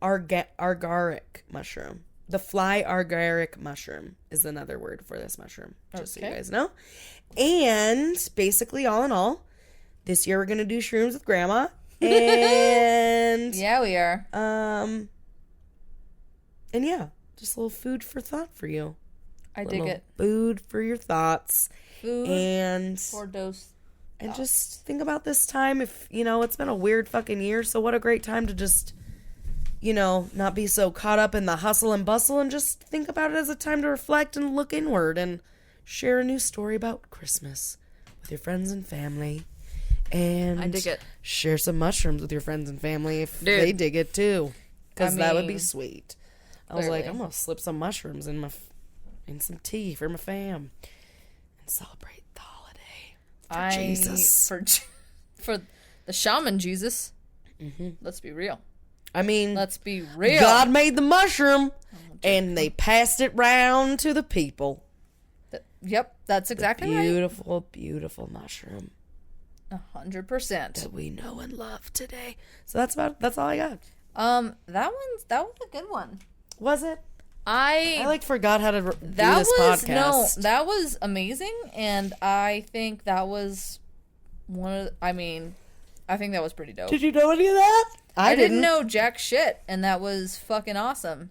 Argaric mushroom. The fly Argaric mushroom is another word for this mushroom, just so you guys know. And basically, all in all, this year we're gonna do shrooms with Grandma, and Yeah, we are. and yeah, just a little food for thought for you. I dig it. Food for your thoughts. Food and for dose. And just think about this time. If, it's been a weird fucking year, so what a great time to just, not be so caught up in the hustle and bustle, and just think about it as a time to reflect and look inward and share a new story about Christmas with your friends and family. And I dig it. Share some mushrooms with your friends and family if they dig it too, because that would be sweet. I was like, I'm gonna slip some mushrooms in some tea for my fam and celebrate the holiday for Jesus. For the shaman Jesus. Mm-hmm. Let's be real. I mean, let's be real. God made the mushroom, and they passed it round to the people. Yep, that's exactly right. Beautiful, beautiful mushroom. 100%. That we know and love today. So that's all I got. That was a good one. Was it? I forgot how to do this podcast. No, that was amazing, and I think that was I think that was pretty dope. Did you know any of that? I didn't know jack shit, and that was fucking awesome.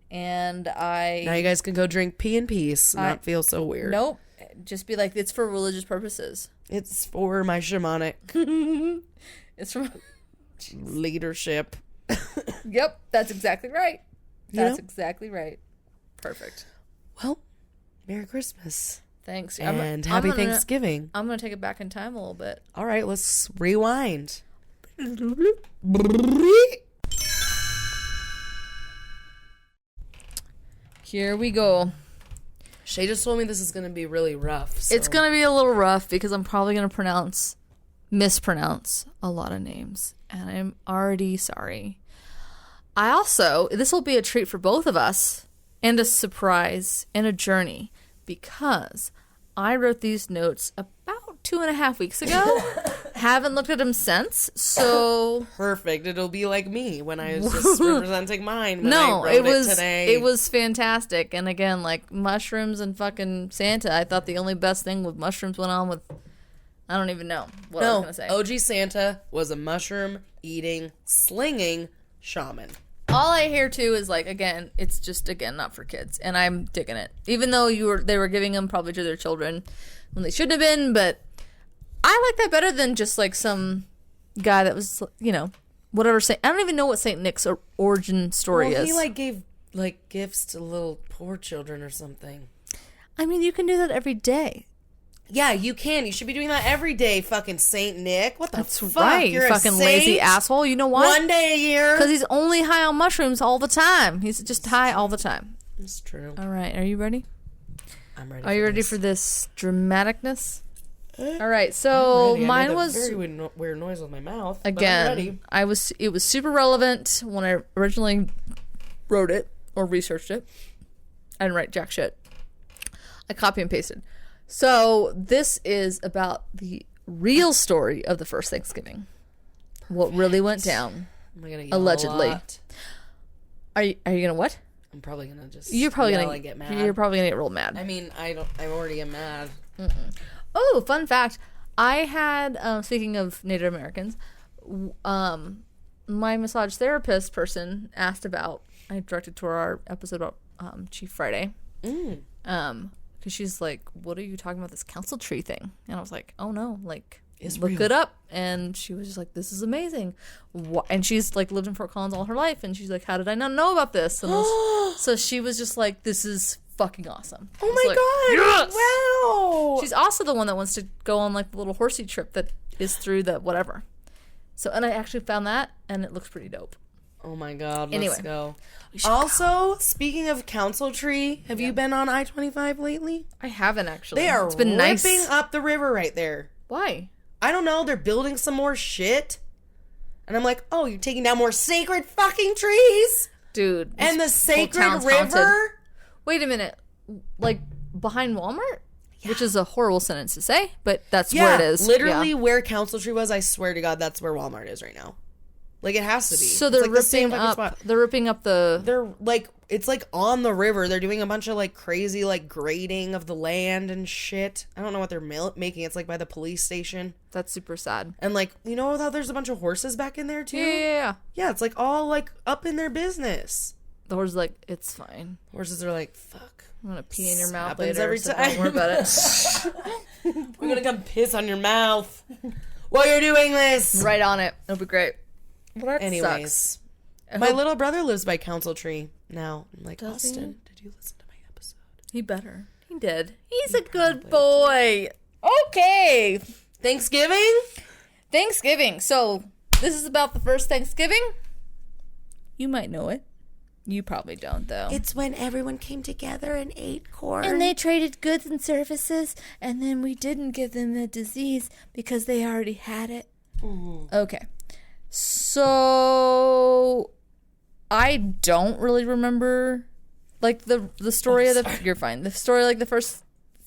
And now you guys can go drink pee in peace and not feel so weird. Nope. Just be like, it's for religious purposes. It's for my shamanic. It's for leadership. Yep, that's exactly right. That's exactly right. Perfect. Well, Merry Christmas. Thanks. And Happy Thanksgiving. I'm going to take it back in time a little bit. All right, let's rewind. Here we go. Shay just told me this is going to be really rough. So. It's going to be a little rough because I'm probably going to mispronounce a lot of names. And I'm already sorry. This will be a treat for both of us and a surprise and a journey because I wrote these notes about 2.5 weeks ago. Haven't looked at them since, so perfect. It'll be like me when I was just representing mine. It was fantastic. And again, like mushrooms and fucking Santa, I thought the only best thing with mushrooms went on with I don't even know what I was gonna say. OG Santa was a mushroom eating, slinging shaman. All I hear too is like it's just not for kids, and I'm digging it. Even though they were giving them probably to their children when they shouldn't have been, but I like that better than just like some guy that was whatever. I don't even know what Saint Nick's origin story is. He gave gifts to little poor children or something. I mean, you can do that every day. Yeah, you can. You should be doing that every day, fucking Saint Nick. What the fuck? That's right, You're fucking lazy asshole. You know why? One day a year. Because he's only high on mushrooms all the time. He's just high all the time. It's true. All right, are you ready? I'm ready. Are you ready for this dramaticness? All right, so mine was very weird noise with my mouth. Again, it was super relevant when I originally wrote it or researched it. I didn't write jack shit. I copy and pasted. So this is about the real story of the first Thanksgiving. What really went down, allegedly. Are you gonna what? I'm probably gonna just. You're probably gonna get mad. You're probably gonna get real mad. I mean, I already am mad. Mm-mm. Oh, fun fact! I had speaking of Native Americans, my massage therapist person asked about. I directed to our episode about Chief Friday. Because she's like, what are you talking about, this council tree thing? And I was like, oh no, it's look real. it up. And she was just like, this is amazing. And she's lived in Fort Collins all her life. And she's like, how did I not know about this? And so she was just like, this is fucking awesome. Oh my God. Yes! Wow. She's also the one that wants to go on the little horsey trip that is through the whatever. So, and I actually found that and it looks pretty dope. Oh my God, anyway, let's go. Also, speaking of council tree, have you been on I-25 lately? I haven't actually. They are it's been ripping up the river right there. Why? I don't know. They're building some more shit. And I'm like, oh, you're taking down more sacred fucking trees? Dude. And the sacred river? Haunted. Wait a minute. Behind Walmart? Yeah. Which is a horrible sentence to say, but that's where it is. Literally where council tree was, I swear to God, that's where Walmart is right now. It has to be. So they're ripping up. They're ripping up the. They're it's like on the river. They're doing a bunch of like crazy like grading of the land and shit. I don't know what they're making. It's like by the police station. That's super sad. And like, you know how there's a bunch of horses back in there too? Yeah. Yeah, it's like all like up in their business. The horse is like, it's fine. Horses are like, fuck. I'm gonna pee in your mouth Happens later. every So time. don't worry about it. We're gonna come piss on your mouth while you're doing this. Right on it. It'll be great. Well, that Anyways, sucks. my little brother lives by Council Tree now. I'm like, Does Austin, did you listen to my episode? He better. He did. He's a good boy. Okay. Thanksgiving. So, this is about the first Thanksgiving. You might know it. You probably don't, though. It's when everyone came together and ate corn. And they traded goods and services, and then we didn't give them the disease because they already had it. Mm-hmm. Okay. So, I don't really remember, like, the story of the... You're fine. The story, like, the first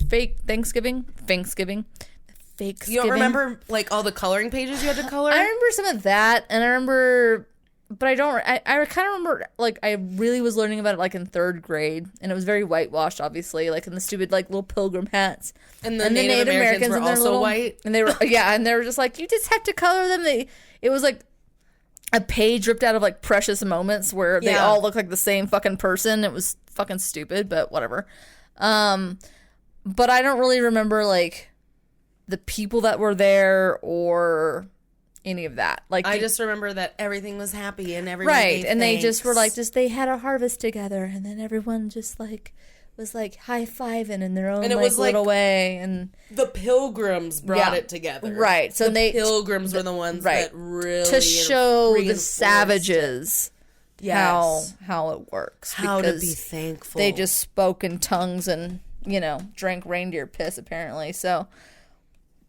fake Thanksgiving. You don't remember, like, all the coloring pages you had to color? I remember some of that, and I remember... But I don't... I kind of remember, like, I really was learning about it, like, in 3rd grade. And it was very whitewashed, obviously. Like, in the stupid, like, little pilgrim hats. And the Native Americans were also white? And they were... Yeah, and they were just like, you just have to color them. It was, like, a page ripped out of, like, Precious Moments where they all look like the same fucking person. It was fucking stupid, but whatever. But I don't really remember, like, the people that were there or... any of that. Like, I just remember that everything was happy and everyone gave and thanks. they just were like, they had a harvest together, and then everyone just like was like high-fiving in their own, and it was like little way, and the Pilgrims brought it together, right? So the Pilgrims were the ones that really to show the savages how it works, how to be thankful. They just spoke in tongues and drank reindeer piss apparently. So.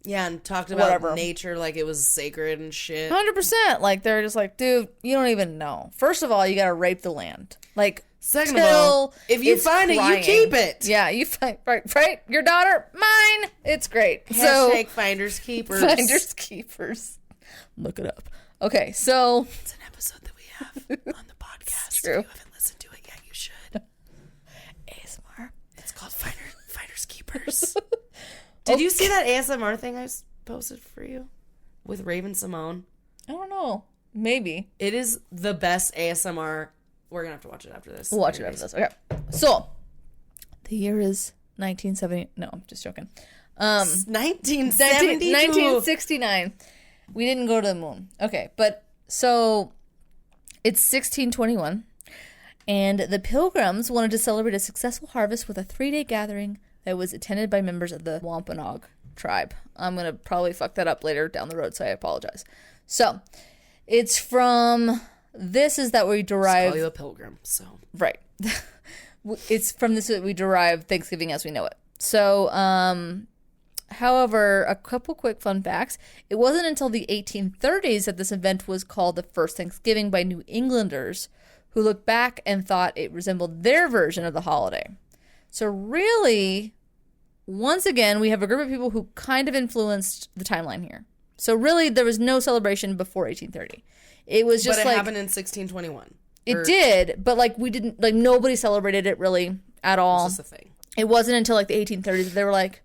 Yeah, and talked about nature like it was sacred and shit. 100%. Like, they're just like, dude, you don't even know. First of all, you gotta rape the land. Like, second of all, if you find it, you keep it. Yeah, you find, right? Your daughter, mine. It's great. Hashtag finders keepers. Finders keepers. Look it up. Okay, so. It's an episode that we have on the podcast. It's true. If you haven't listened to it yet, you should. ASMR. It's called Finders Keepers. Did you see that ASMR thing I posted for you with Raven Simone? I don't know. Maybe. It is the best ASMR. We're going to have to watch it after this. We'll watch it after this. Okay. So, the year is 1970. No, I'm just joking. 1969. We didn't go to the moon. Okay. But, so, it's 1621. And the Pilgrims wanted to celebrate a successful harvest with a 3-day gathering that was attended by members of the Wampanoag tribe. I'm going to probably fuck that up later down the road, so I apologize. So, it's from... This is that we derive... Call you a pilgrim, so... Right. It's from this that we derive Thanksgiving as we know it. So, however, a couple quick fun facts. It wasn't until the 1830s that this event was called the first Thanksgiving by New Englanders, who looked back and thought it resembled their version of the holiday. So really, once again, we have a group of people who kind of influenced the timeline here. So really, there was no celebration before 1830. It was just but it happened in 1621. It did, but like we didn't, like nobody celebrated it really at all. It was just a thing. It wasn't until like the 1830s that they were like,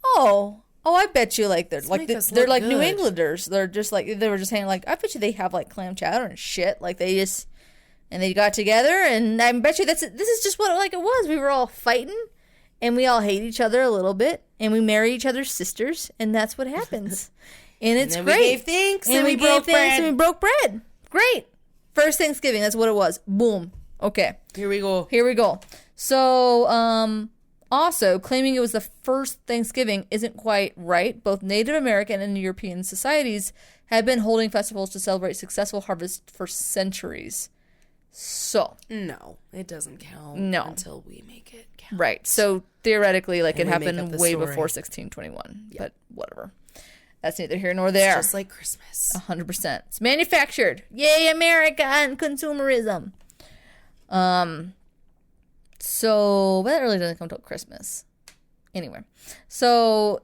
oh, I bet you like they're like they're like New Englanders. They're just like they were just saying like I bet you they have like clam chowder and shit. Like they just. And they got together, and I bet you this is just what like it was. We were all fighting, and we all hate each other a little bit, and we marry each other's sisters, and that's what happens. And it's and great. We gave thanks, and we broke bread. And we broke bread. Great. First Thanksgiving, that's what it was. Boom. Okay. Here we go. So, also, claiming it was the first Thanksgiving isn't quite right. Both Native American and European societies have been holding festivals to celebrate successful harvest for centuries. So. No, it doesn't count until we make it count. Right. So, theoretically, like, it happened way before 1621. Yep. But whatever. That's neither here nor there. It's just like Christmas. 100%. It's manufactured. Yay, America and consumerism. So, but that really doesn't come till Christmas. Anyway. So,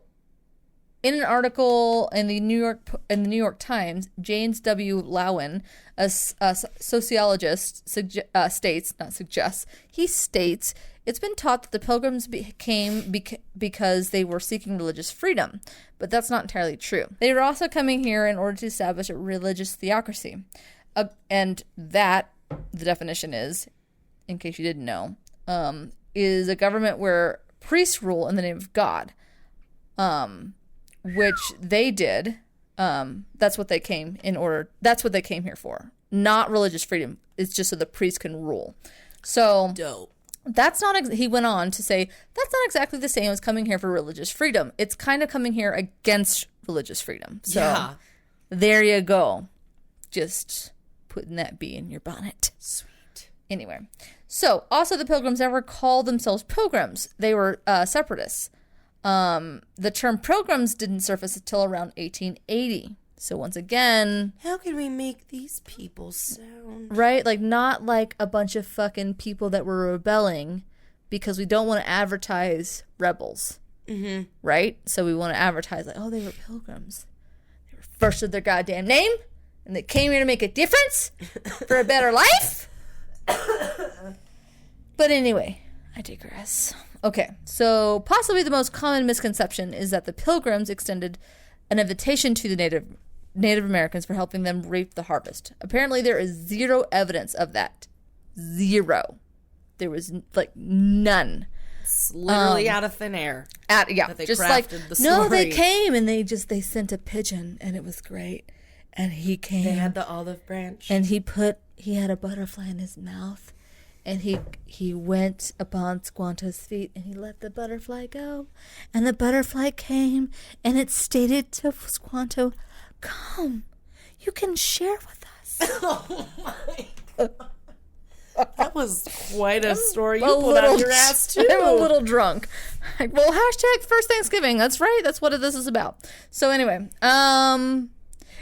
In an article in the New York Times, James W. Lowen, a sociologist, states it's been taught that the Pilgrims came because they were seeking religious freedom, but that's not entirely true. They were also coming here in order to establish a religious theocracy, and that the definition is, in case you didn't know, is a government where priests rule in the name of God. Which they did. That's what they came here for. Not religious freedom. It's just so the priests can rule. So dope. That's not. He went on to say that's not exactly the same as coming here for religious freedom. It's kind of coming here against religious freedom. So yeah. There you go. Just putting that bee in your bonnet. Sweet. Anyway, so also the Pilgrims never called themselves pilgrims. They were separatists. The term pilgrims didn't surface until around 1880. So once again, how can we make these people sound right? Like not like a bunch of fucking people that were rebelling because we don't want to advertise rebels, right? So we want to advertise like, oh, they were pilgrims. They were first with their goddamn name, and they came here to make a difference for a better life. But anyway, I digress. Okay, so possibly the most common misconception is that the Pilgrims extended an invitation to the Native Americans for helping them reap the harvest. Apparently, there is zero evidence of that. Zero. There was, like, none. It's literally out of thin air. Yeah, just like, no, they came and they sent a pigeon and it was great. And he came. They had the olive branch. And he had a butterfly in his mouth. And he went upon Squanto's feet and he let the butterfly go. And the butterfly came and it stated to Squanto, come, you can share with us. Oh my God. That was quite a story you pulled out of your ass too. I'm a little drunk. Like, well, hashtag first Thanksgiving. That's right. That's what this is about. So anyway,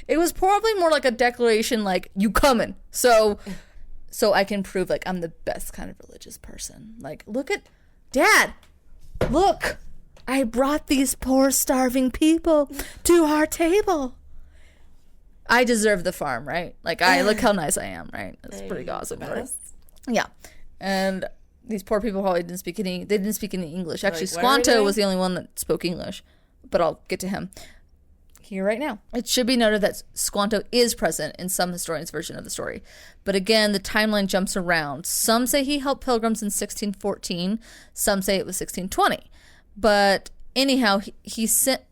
it was probably more like a declaration like, you coming. So I can prove, like, I'm the best kind of religious person. Like, look at... Dad! Look! I brought these poor, starving people to our table. I deserve the farm, right? Like, look how nice I am, right? That's pretty awesome, right? Yeah. And these poor people probably didn't speak any... They didn't speak any English. Actually, like, Squanto was the only one that spoke English. But I'll get to him here right now. It should be noted that Squanto is present in some historians' version of the story. But again, the timeline jumps around. Some say he helped pilgrims in 1614. Some say it was 1620. But anyhow, he sent,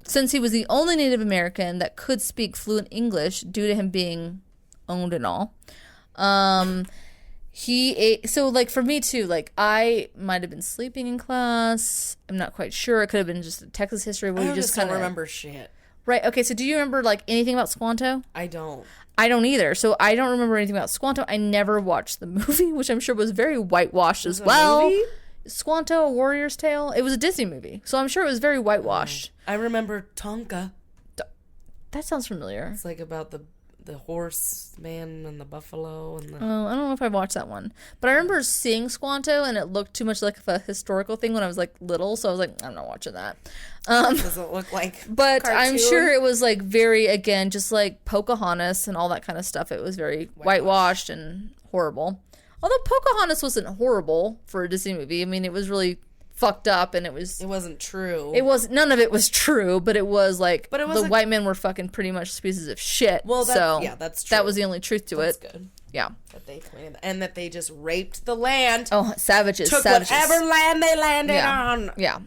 since he was the only Native American that could speak fluent English due to him being owned and all, so, like, for me, too, like, I might have been sleeping in class. I'm not quite sure. It could have been just a Texas history where you just kind of... remember shit. Right. Okay, so do you remember, like, anything about Squanto? I don't. I don't either. So I don't remember anything about Squanto. I never watched the movie, which I'm sure was very whitewashed as well. Movie? Squanto, A Warrior's Tale. It was a Disney movie, so I'm sure it was very whitewashed. I remember Tonka. That sounds familiar. It's like about the horse man and the buffalo and the... Oh, I don't know if I watched that one. But I remember seeing Squanto and it looked too much like a historical thing when I was like little, so I was like, I'm not watching that. Doesn't look like But cartoon. I'm sure it was like very, again, just like Pocahontas and all that kind of stuff. It was very whitewashed and horrible. Although Pocahontas wasn't horrible for a Disney movie. I mean, it was really fucked up and it wasn't true. None of it was true, but it was like the white men were fucking pretty much pieces of shit. Well, that's true. That was the only truth to that's it. Good. Yeah. That they planted and that they just raped the land. Oh, savages. Took savages. whatever land they landed on. Yeah.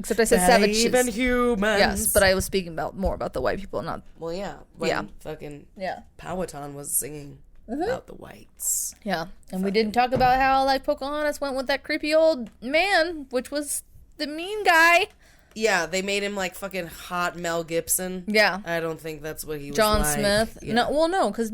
Except I said savages. Even humans. Yes, but I was speaking more about the white people, not... Well, yeah. When fucking Powhatan was singing about the whites. Yeah. And we didn't talk about how, like, Pocahontas went with that creepy old man, which was the mean guy. Yeah, they made him like fucking hot Mel Gibson. Yeah. I don't think that's what he was John like. Smith. Yeah. No, because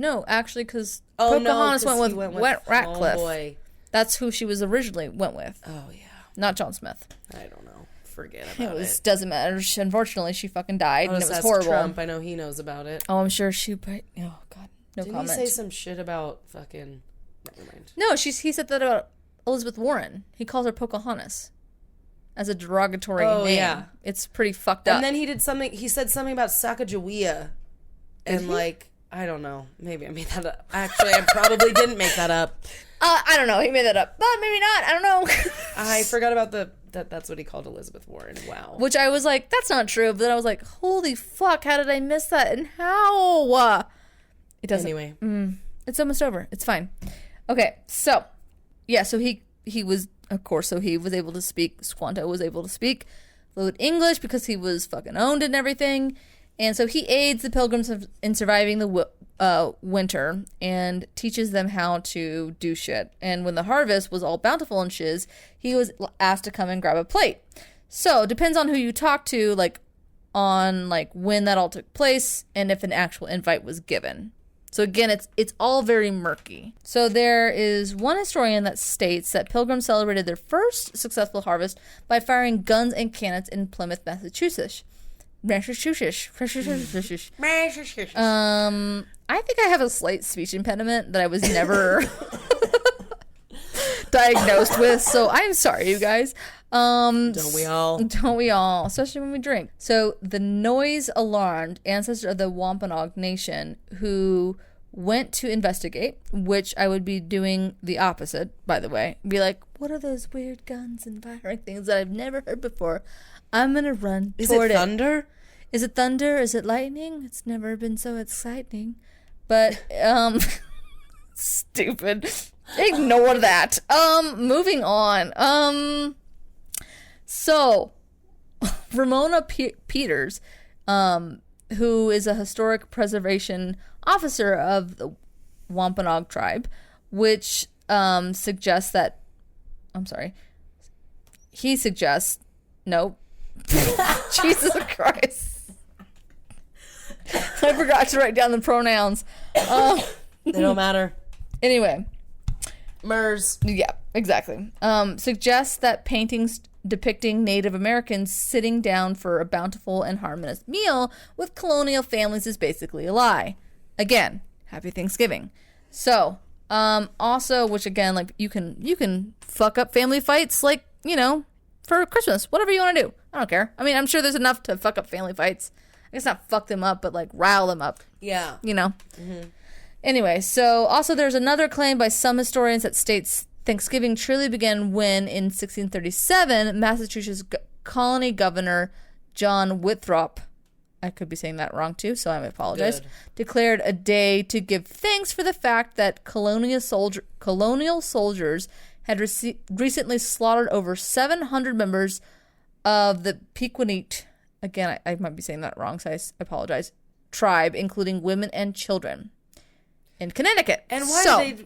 Pocahontas went with Ratcliffe. Oh, boy. That's who she was originally went with. Oh, yeah. Not John Smith. I don't know. Forget about it. Doesn't matter. Unfortunately, she fucking died, and it was horrible. Trump. I know he knows about it. Oh, I'm sure she... Oh, God. No Didn't comment. Didn't he say some shit about fucking... Never mind. No, he said that about Elizabeth Warren. He calls her Pocahontas. as a derogatory name. Yeah. It's pretty fucked up. And then he said something about Sacagawea. And like, I don't know. Maybe I made that up. Actually, I probably didn't make that up. I don't know. He made that up. But maybe not. I don't know. I forgot about that's what he called Elizabeth Warren. Wow. Which I was like, that's not true. But then I was like, holy fuck, how did I miss that? And how? It doesn't. Anyway. It's almost over. It's fine. Okay, so, yeah, so he was, of course, so he was able to speak, Squanto was able to speak fluent English because he was fucking owned and everything. And so he aids the pilgrims in surviving the winter and teaches them how to do shit. And when the harvest was all bountiful and shiz, he was asked to come and grab a plate. So it depends on who you talk to, like on like when that all took place and if an actual invite was given. So again, it's all very murky. So there is one historian that states that pilgrims celebrated their first successful harvest by firing guns and cannons in Plymouth, Massachusetts. I think I have a slight speech impediment that I was never diagnosed with, so I'm sorry, you guys. Don't we all? Don't we all? Especially when we drink. So the noise alarmed ancestors of the Wampanoag Nation who went to investigate, which I would be doing the opposite, by the way. Be like, what are those weird guns and firing things that I've never heard before? I'm going to run toward it. Is it thunder? Is it thunder? Is it lightning? It's never been so exciting. But, stupid. Ignore that. Moving on. So, Ramona Peters, who is a historic preservation officer of the Wampanoag tribe, which suggests that, he suggests, nope. Jesus Christ. I forgot to write down the pronouns. They don't matter. Anyway. MERS. Yeah, exactly. Suggests that paintings depicting Native Americans sitting down for a bountiful and harmonious meal with colonial families is basically a lie. Again, happy Thanksgiving. So, also, which again, like you can fuck up family fights, like, you know, for Christmas, whatever you want to do. I don't care. I mean, I'm sure there's enough to fuck up family fights. I guess not fuck them up, but like rile them up. Yeah. You know? Mm-hmm. Anyway, so also there's another claim by some historians that states Thanksgiving truly began when, in 1637, Massachusetts colony governor John Winthrop, I could be saying that wrong too, so I apologize, declared a day to give thanks for the fact that colonial soldiers had recently slaughtered over 700 members of the Pequannock, again, I might be saying that wrong, so I apologize, tribe, including women and children in Connecticut. And why did they...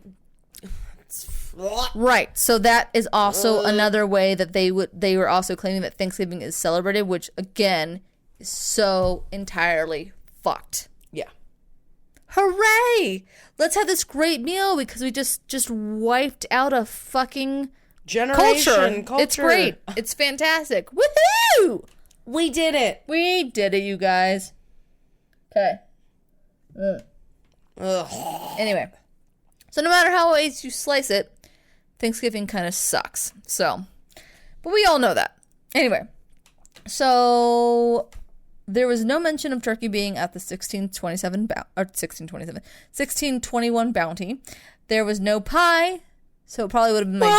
Right, so that is also another way that they were also claiming that Thanksgiving is celebrated, which again is so entirely fucked. Yeah. Hooray! Let's have this great meal because we just wiped out a fucking culture. It's great. It's fantastic. Woohoo! We did it. We did it, you guys. Okay. Anyway, so no matter how ways you slice it, Thanksgiving kind of sucks. So, but we all know that. Anyway, so there was no mention of turkey being at the 1621 bounty. There was no pie, so it probably would have been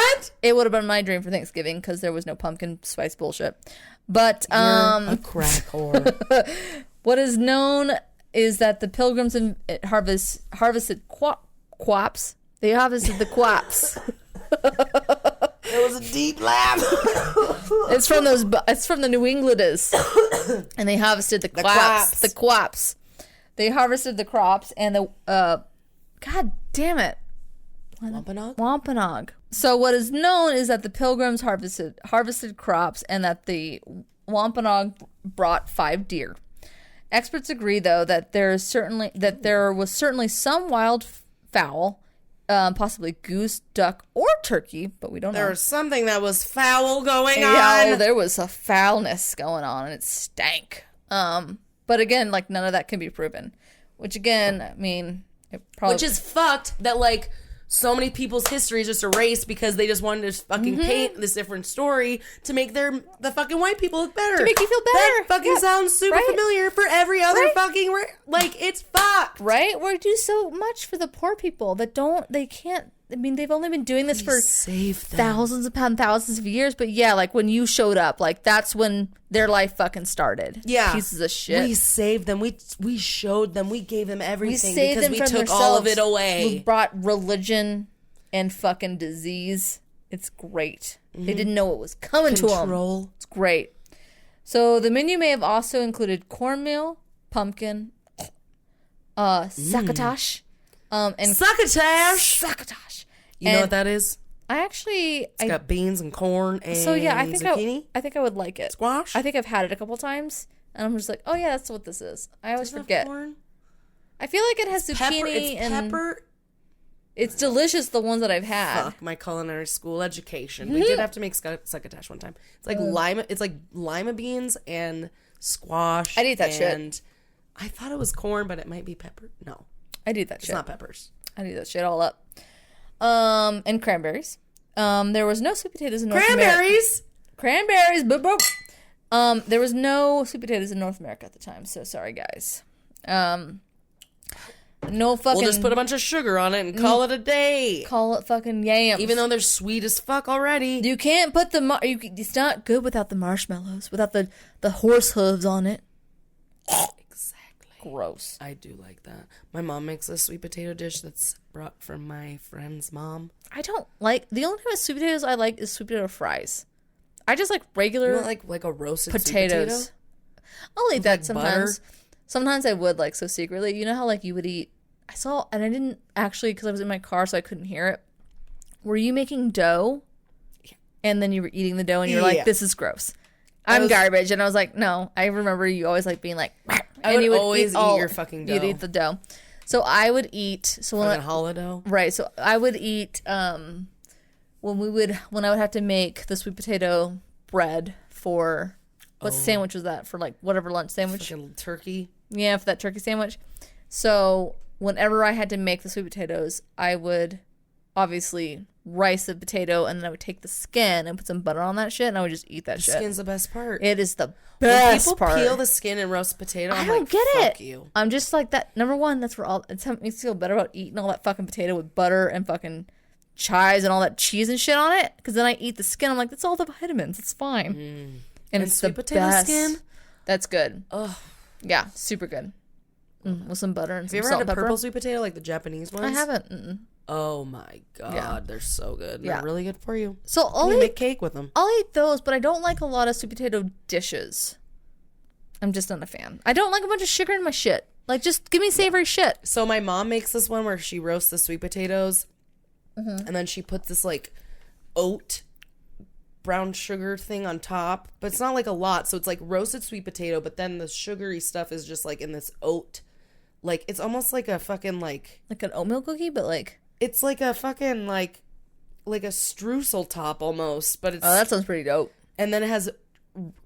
it would have been my dream for Thanksgiving because there was no pumpkin spice bullshit. But You're a crack whore. What is known is that the pilgrims harvested quaps. They harvested the quaps. There was a deep laugh. It's from the New Englanders, and they harvested the quaps. The quaps. They harvested the crops and the God damn it, Wampanoag. So what is known is that the pilgrims harvested crops, and that the Wampanoag brought 5 deer. Experts agree, though, that there was certainly some wild fowl. Possibly goose, duck, or turkey, but we don't know. There was something that was foul going on. Yeah, there was a foulness going on, and it stank. But again, like, none of that can be proven. Which, again, I mean, it probably... Which is fucked that, like, so many people's history is just erased because they just wanted to fucking paint this different story to make the fucking white people look better. To make you feel better. That fucking sounds super familiar for every other fucking... Like, it's fucked. Right? We do so much for the poor people that they can't... I mean, they've only been doing this for thousands upon thousands of years. But yeah, like when you showed up, like that's when their life fucking started. Yeah. Pieces of shit. We saved them. We showed them. We gave them everything because we took all of it away. We brought religion and fucking disease. It's great. They didn't know what was coming to them. It's great. So the menu may have also included cornmeal, pumpkin, succotash, and succotash. You know what that is? It's got beans and corn and zucchini. I think I would like it. Squash? I think I've had it a couple times, and I'm just like, oh yeah, that's what this is. I always forget. Corn? I feel like it has zucchini and pepper. It's delicious, the ones that I've had. Fuck my culinary school education. We did have to make succotash one time. It's like lima beans and squash. I'd eat that shit. I thought it was corn, but it might be pepper. No. I'd eat that shit. It's not peppers. I'd eat that shit all up. And cranberries. There was no sweet potatoes in North America. Cranberries! Boop, boop. There was no sweet potatoes in North America at the time, so sorry, guys. No fucking... We'll just put a bunch of sugar on it and call it a day. Call it fucking yams. Even though they're sweet as fuck already. You can't put it's not good without the marshmallows, without the horse hooves on it. Gross. I do like that. My mom makes a sweet potato dish that's brought from my friend's mom. I don't like... The only kind of sweet potatoes I like is sweet potato fries. I just like regular... You want like a roasted potatoes? Sweet potato? I'll eat that sometimes. Butter? Sometimes I would, like, so secretly. You know how, like, you would eat... I saw... And I didn't actually... Because I was in my car, so I couldn't hear it. Were you making dough? Yeah. And then you were eating the dough, and you were like, this is gross. I'm garbage. And I was like, no. I remember you always, like, being like... I would always eat your fucking dough. You'd eat the dough. So I would eat... So when dough? Right. So I would eat... when I would have to make the sweet potato bread for... What sandwich was that? For, like, whatever lunch sandwich? Fucking turkey? Yeah, for that turkey sandwich. So whenever I had to make the sweet potatoes, I would obviously rice the potato, and then I would take the skin and put some butter on that shit, and I would just eat that shit. The skin's the best part. It is the best part. When people peel the skin and roast potato, I don't get fuck it. You. I'm just like that. Number one, that's where it makes me feel better about eating all that fucking potato with butter and fucking chives and all that cheese and shit on it. Because then I eat the skin. I'm like, that's all the vitamins. It's fine. And it's sweet the potato best. Skin? That's good. Ugh. Yeah, super good. With some butter and some salt. Have you ever had a purple sweet potato, like the Japanese ones? I haven't. Oh my god, they're so good. They're really good for you. So I'll make cake with them. I'll eat those, but I don't like a lot of sweet potato dishes. I'm just not a fan. I don't like a bunch of sugar in my shit. Like, just give me savory shit. So my mom makes this one where she roasts the sweet potatoes, and then she puts this like oat brown sugar thing on top, but it's not like a lot. So it's like roasted sweet potato, but then the sugary stuff is just like in this oat. Like, it's almost like a fucking like an oatmeal cookie, but like it's like a fucking like a streusel top almost, but it's... Oh, that sounds pretty dope. And then it has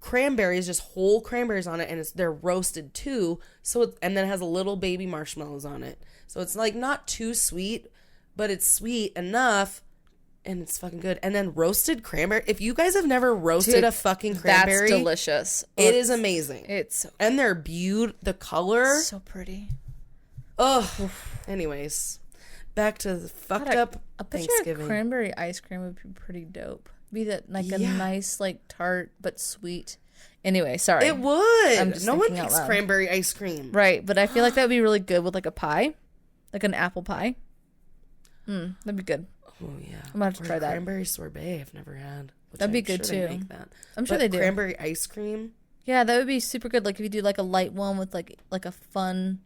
cranberries, just whole cranberries on it, and they're roasted too. So and then it has a little baby marshmallows on it. So it's like not too sweet, but it's sweet enough, and it's fucking good. And then roasted cranberry. If you guys have never roasted a fucking cranberry, that's delicious. It is amazing. It's so and they're beautiful. The color, so pretty. Ugh. Anyways, back to the fucked up Thanksgiving. Cranberry ice cream would be pretty dope. Be that like a nice, like tart but sweet. Anyway, sorry. It would. No one makes cranberry ice cream, right? But I feel like that would be really good with like a pie, like an apple pie. That'd be good. Oh yeah, I'm gonna have to try that. Cranberry sorbet I've never had. That'd be good too. Make that. I'm sure they do. Cranberry ice cream. Yeah, that would be super good. Like if you do like a light one with like a fun,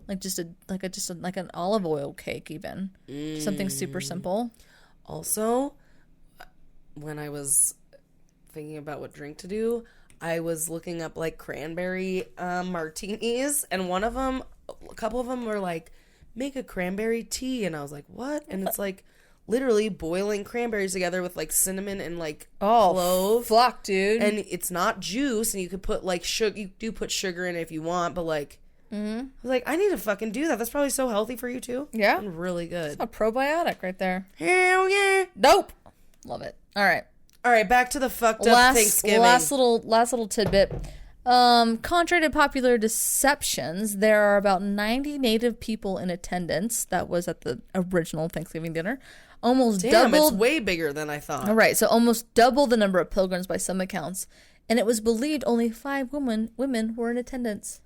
like an olive oil cake, even something super simple. Also, when I was thinking about what drink to do, I was looking up like cranberry martinis, and a couple of them were like, make a cranberry tea, and I was like, what? And it's like literally boiling cranberries together with like cinnamon and like clove. Fuck, dude. And it's not juice, and you could put like sugar. You do put sugar in it if you want, but like I was like, I need to fucking do that. That's probably so healthy for you too. Yeah. And really good. A probiotic right there. Hell yeah. Nope. Love it. All right, back to the fucked up Thanksgiving. Last little tidbit. Contrary to popular deceptions, there are about 90 Native people in attendance. That was at the original Thanksgiving dinner. Almost double. It's way bigger than I thought. All right, so almost double the number of pilgrims by some accounts. And it was believed only 5 women were in attendance.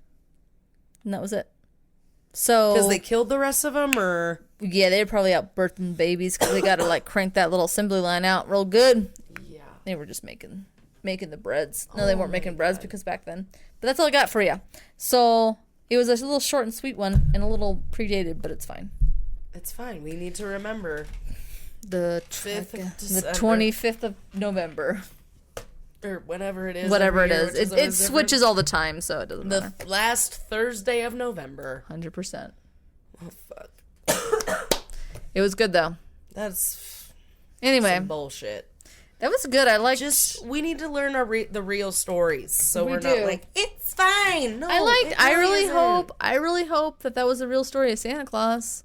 And that was it. So because they killed the rest of them, or yeah, they were probably out birthing babies because they got to like crank that little assembly line out real good. Yeah, they were just making the breads. No, they weren't making breads because back then. But that's all I got for you. So it was a little short and sweet one and a little predated, but it's fine. It's fine. We need to remember the 25th of November. Or whatever it is. Whatever it is. It switches all the time, so it doesn't matter. The last Thursday of November. 100%. Oh, fuck. It was good, though. That's anyway some bullshit. That was good. I like. We need to learn the real stories, so we're not like, it's fine. No, I really hope that was a real story of Santa Claus.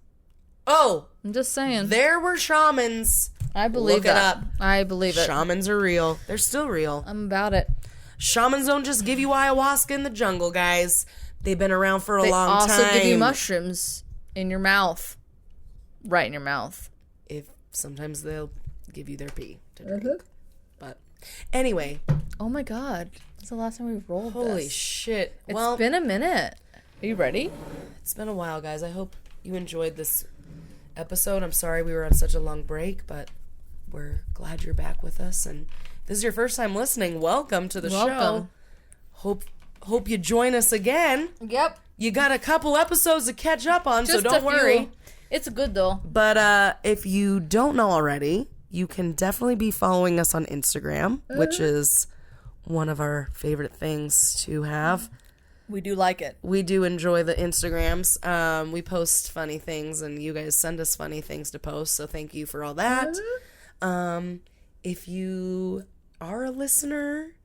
Oh, I'm just saying. There were shamans. I believe Look it up. I believe it. Shamans are real. They're still real. I'm about it. Shamans don't just give you ayahuasca in the jungle, guys. They've been around for a long time. They also give you mushrooms in your mouth. Right in your mouth. If sometimes they'll give you their pee to drink. But anyway. Oh my god. That's the last time we rolled this. Holy shit. It's been a minute. Are you ready? It's been a while, guys. I hope you enjoyed this episode. I'm sorry we were on such a long break, but we're glad you're back with us. And if this is your first time listening, welcome to the show. Hope you join us again. Yep. You got a couple episodes to catch up on, so don't worry. It's good though. But if you don't know already, you can definitely be following us on Instagram, which is one of our favorite things to have. We do like it. We do enjoy the Instagrams. We post funny things, and you guys send us funny things to post, so thank you for all that. If you are a listener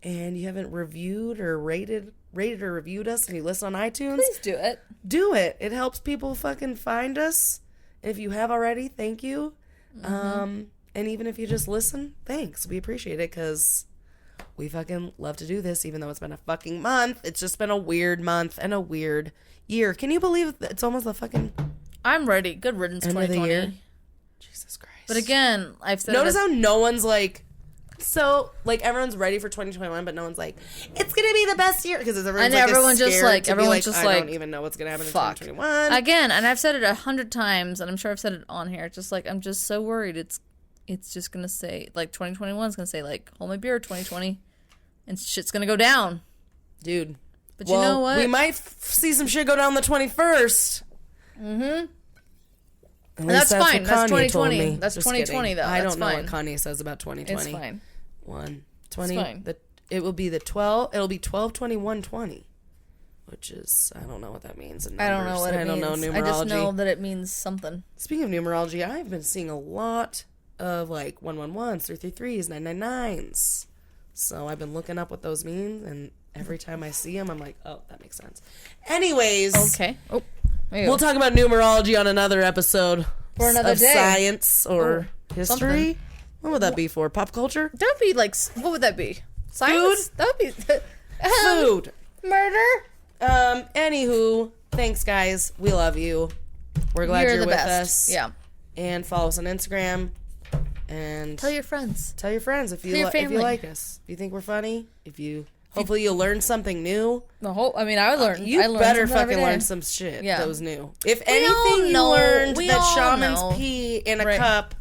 and you haven't reviewed or rated or reviewed us and you listen on iTunes, please do it. Do it. It helps people fucking find us. If you have already, thank you. And even if you just listen, thanks. We appreciate it because we fucking love to do this, even though it's been a fucking month. It's just been a weird month and a weird year. Can you believe it's almost the fucking... I'm ready. Good riddance, end 2020. of the year? Jesus Christ. But again, I've said... Notice how no one's like... So, like, everyone's ready for 2021, but no one's like, it's going to be the best year. Because everyone's like, everyone's just like, I don't even know what's going to happen in 2021. Again, and I've said it 100 times, and I'm sure I've said it on here. It's just like, I'm just so worried. It's just going to say, like, 2021 is going to say, like, hold my beer, 2020. And shit's going to go down. Dude. But you know what? We might see some shit go down the 21st. Mm-hmm. And that's fine. That's 2020. That's just 2020, kidding. Though. I don't know what Kanye says about 2020. It's fine. 1/20. It's fine. It will be the 12. It'll be 12/21/20, which is I don't know what that means. In numbers. I don't know what it means. I don't know numerology. I just know that it means something. Speaking of numerology, I've been seeing a lot of like 111s, 333s, 999s. So I've been looking up what those mean, and every time I see them, I'm like, oh, that makes sense. Anyways, okay. Oh. We'll talk about numerology on another episode for another day. Science or history. Something. What would that be for? Pop culture? That would be like, what would that be? Science? Food? That would be food. Murder. Anywho, thanks guys. We love you. We're glad you're with us. Yeah. And follow us on Instagram. And tell your friends. Tell your friends if you like us. If you think we're funny. Hopefully you'll learn something new. I learned. You better fucking learn some shit that was new. If anything you learned that shamans pee in a cup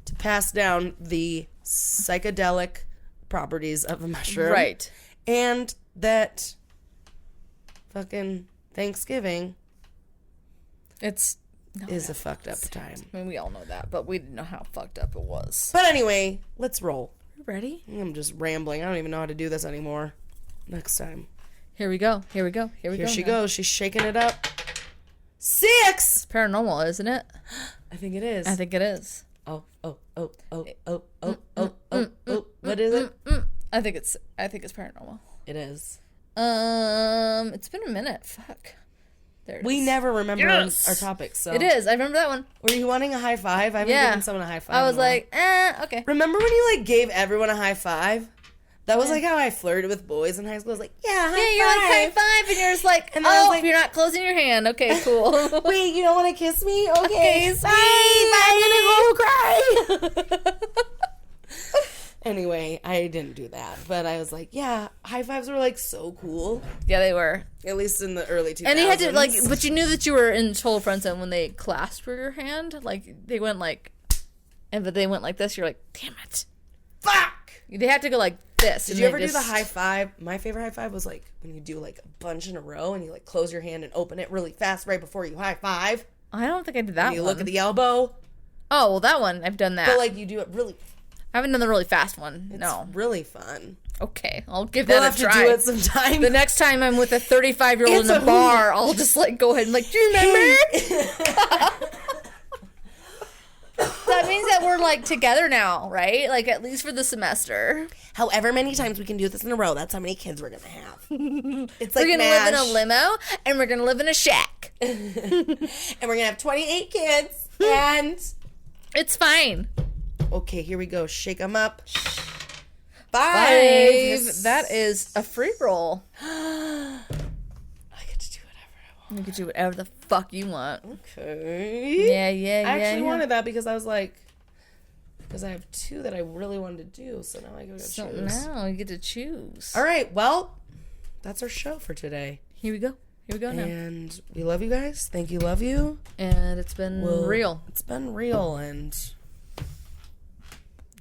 to pass down the psychedelic properties of a mushroom. Right. And that fucking Thanksgiving is a fucked up time. I mean, we all know that, but we didn't know how fucked up it was. But anyway, let's roll. Ready? I'm just rambling. I don't even know how to do this anymore. Next time. Here we go. Here she goes. She's shaking it up. 6! It's paranormal, isn't it? I think it is. I think it is. Oh. What is it? I think it's paranormal. It is. It's been a minute. Fuck. There it We is. never remember Yes! our topics, so. It is. I remember that one. Were you wanting a high five? I haven't given someone a high five. I was in a while. like, okay. Remember when you, like, gave everyone a high five? That was, like, how I flirted with boys in high school. I was like, yeah, high Yeah, you're like, high five, and you're just like, And I was like- you're not closing your hand. Okay, cool. Wait, you don't want to kiss me? Okay, Okay, I'm gonna go cry. Anyway, I didn't do that, but I was like, yeah, high fives were, like, so cool. Yeah, they were. At least in the early 2000s. And you had to, like, but you knew that you were in total friend zone when they clasped your hand. Like, they went like, but they went like this. You're like, damn it. Fuck! They had to go like this. Did you ever do the high five? My favorite high five was, like, when you do, like, a bunch in a row and you, like, close your hand and open it really fast right before you high five. I don't think I did that And you one. look at the elbow. Oh, well, that one. I've done that. But, like, you do it really... I haven't done the really fast one. It's No. really fun. Okay, I'll give We'll that have a try. to do it sometime. The next time I'm with a 35-year-old It's in a a bar, I'll just, like, go ahead and, like, do you remember? That means that we're, like, together now, right? Like, at least for the semester. However many times we can do this in a row, that's how many kids we're gonna have. It's like We're gonna live in a MASH. limo, and we're gonna live in a shack. And we're gonna have 28 kids. And It's fine. okay, here we go. Shake them up. 5. 5. That is a free roll. I get to do whatever I want. You can do whatever the fuck you want. Okay. Yeah. I actually wanted that because I was like, because I have 2 that I really wanted to do, so now I gotta So choose. now you get to choose. All right, well, that's our show for today. Here we go. Here we go now. And we love you guys. Thank you, love you. And it's been real. It's been real, and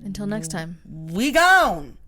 Until next time. we gone.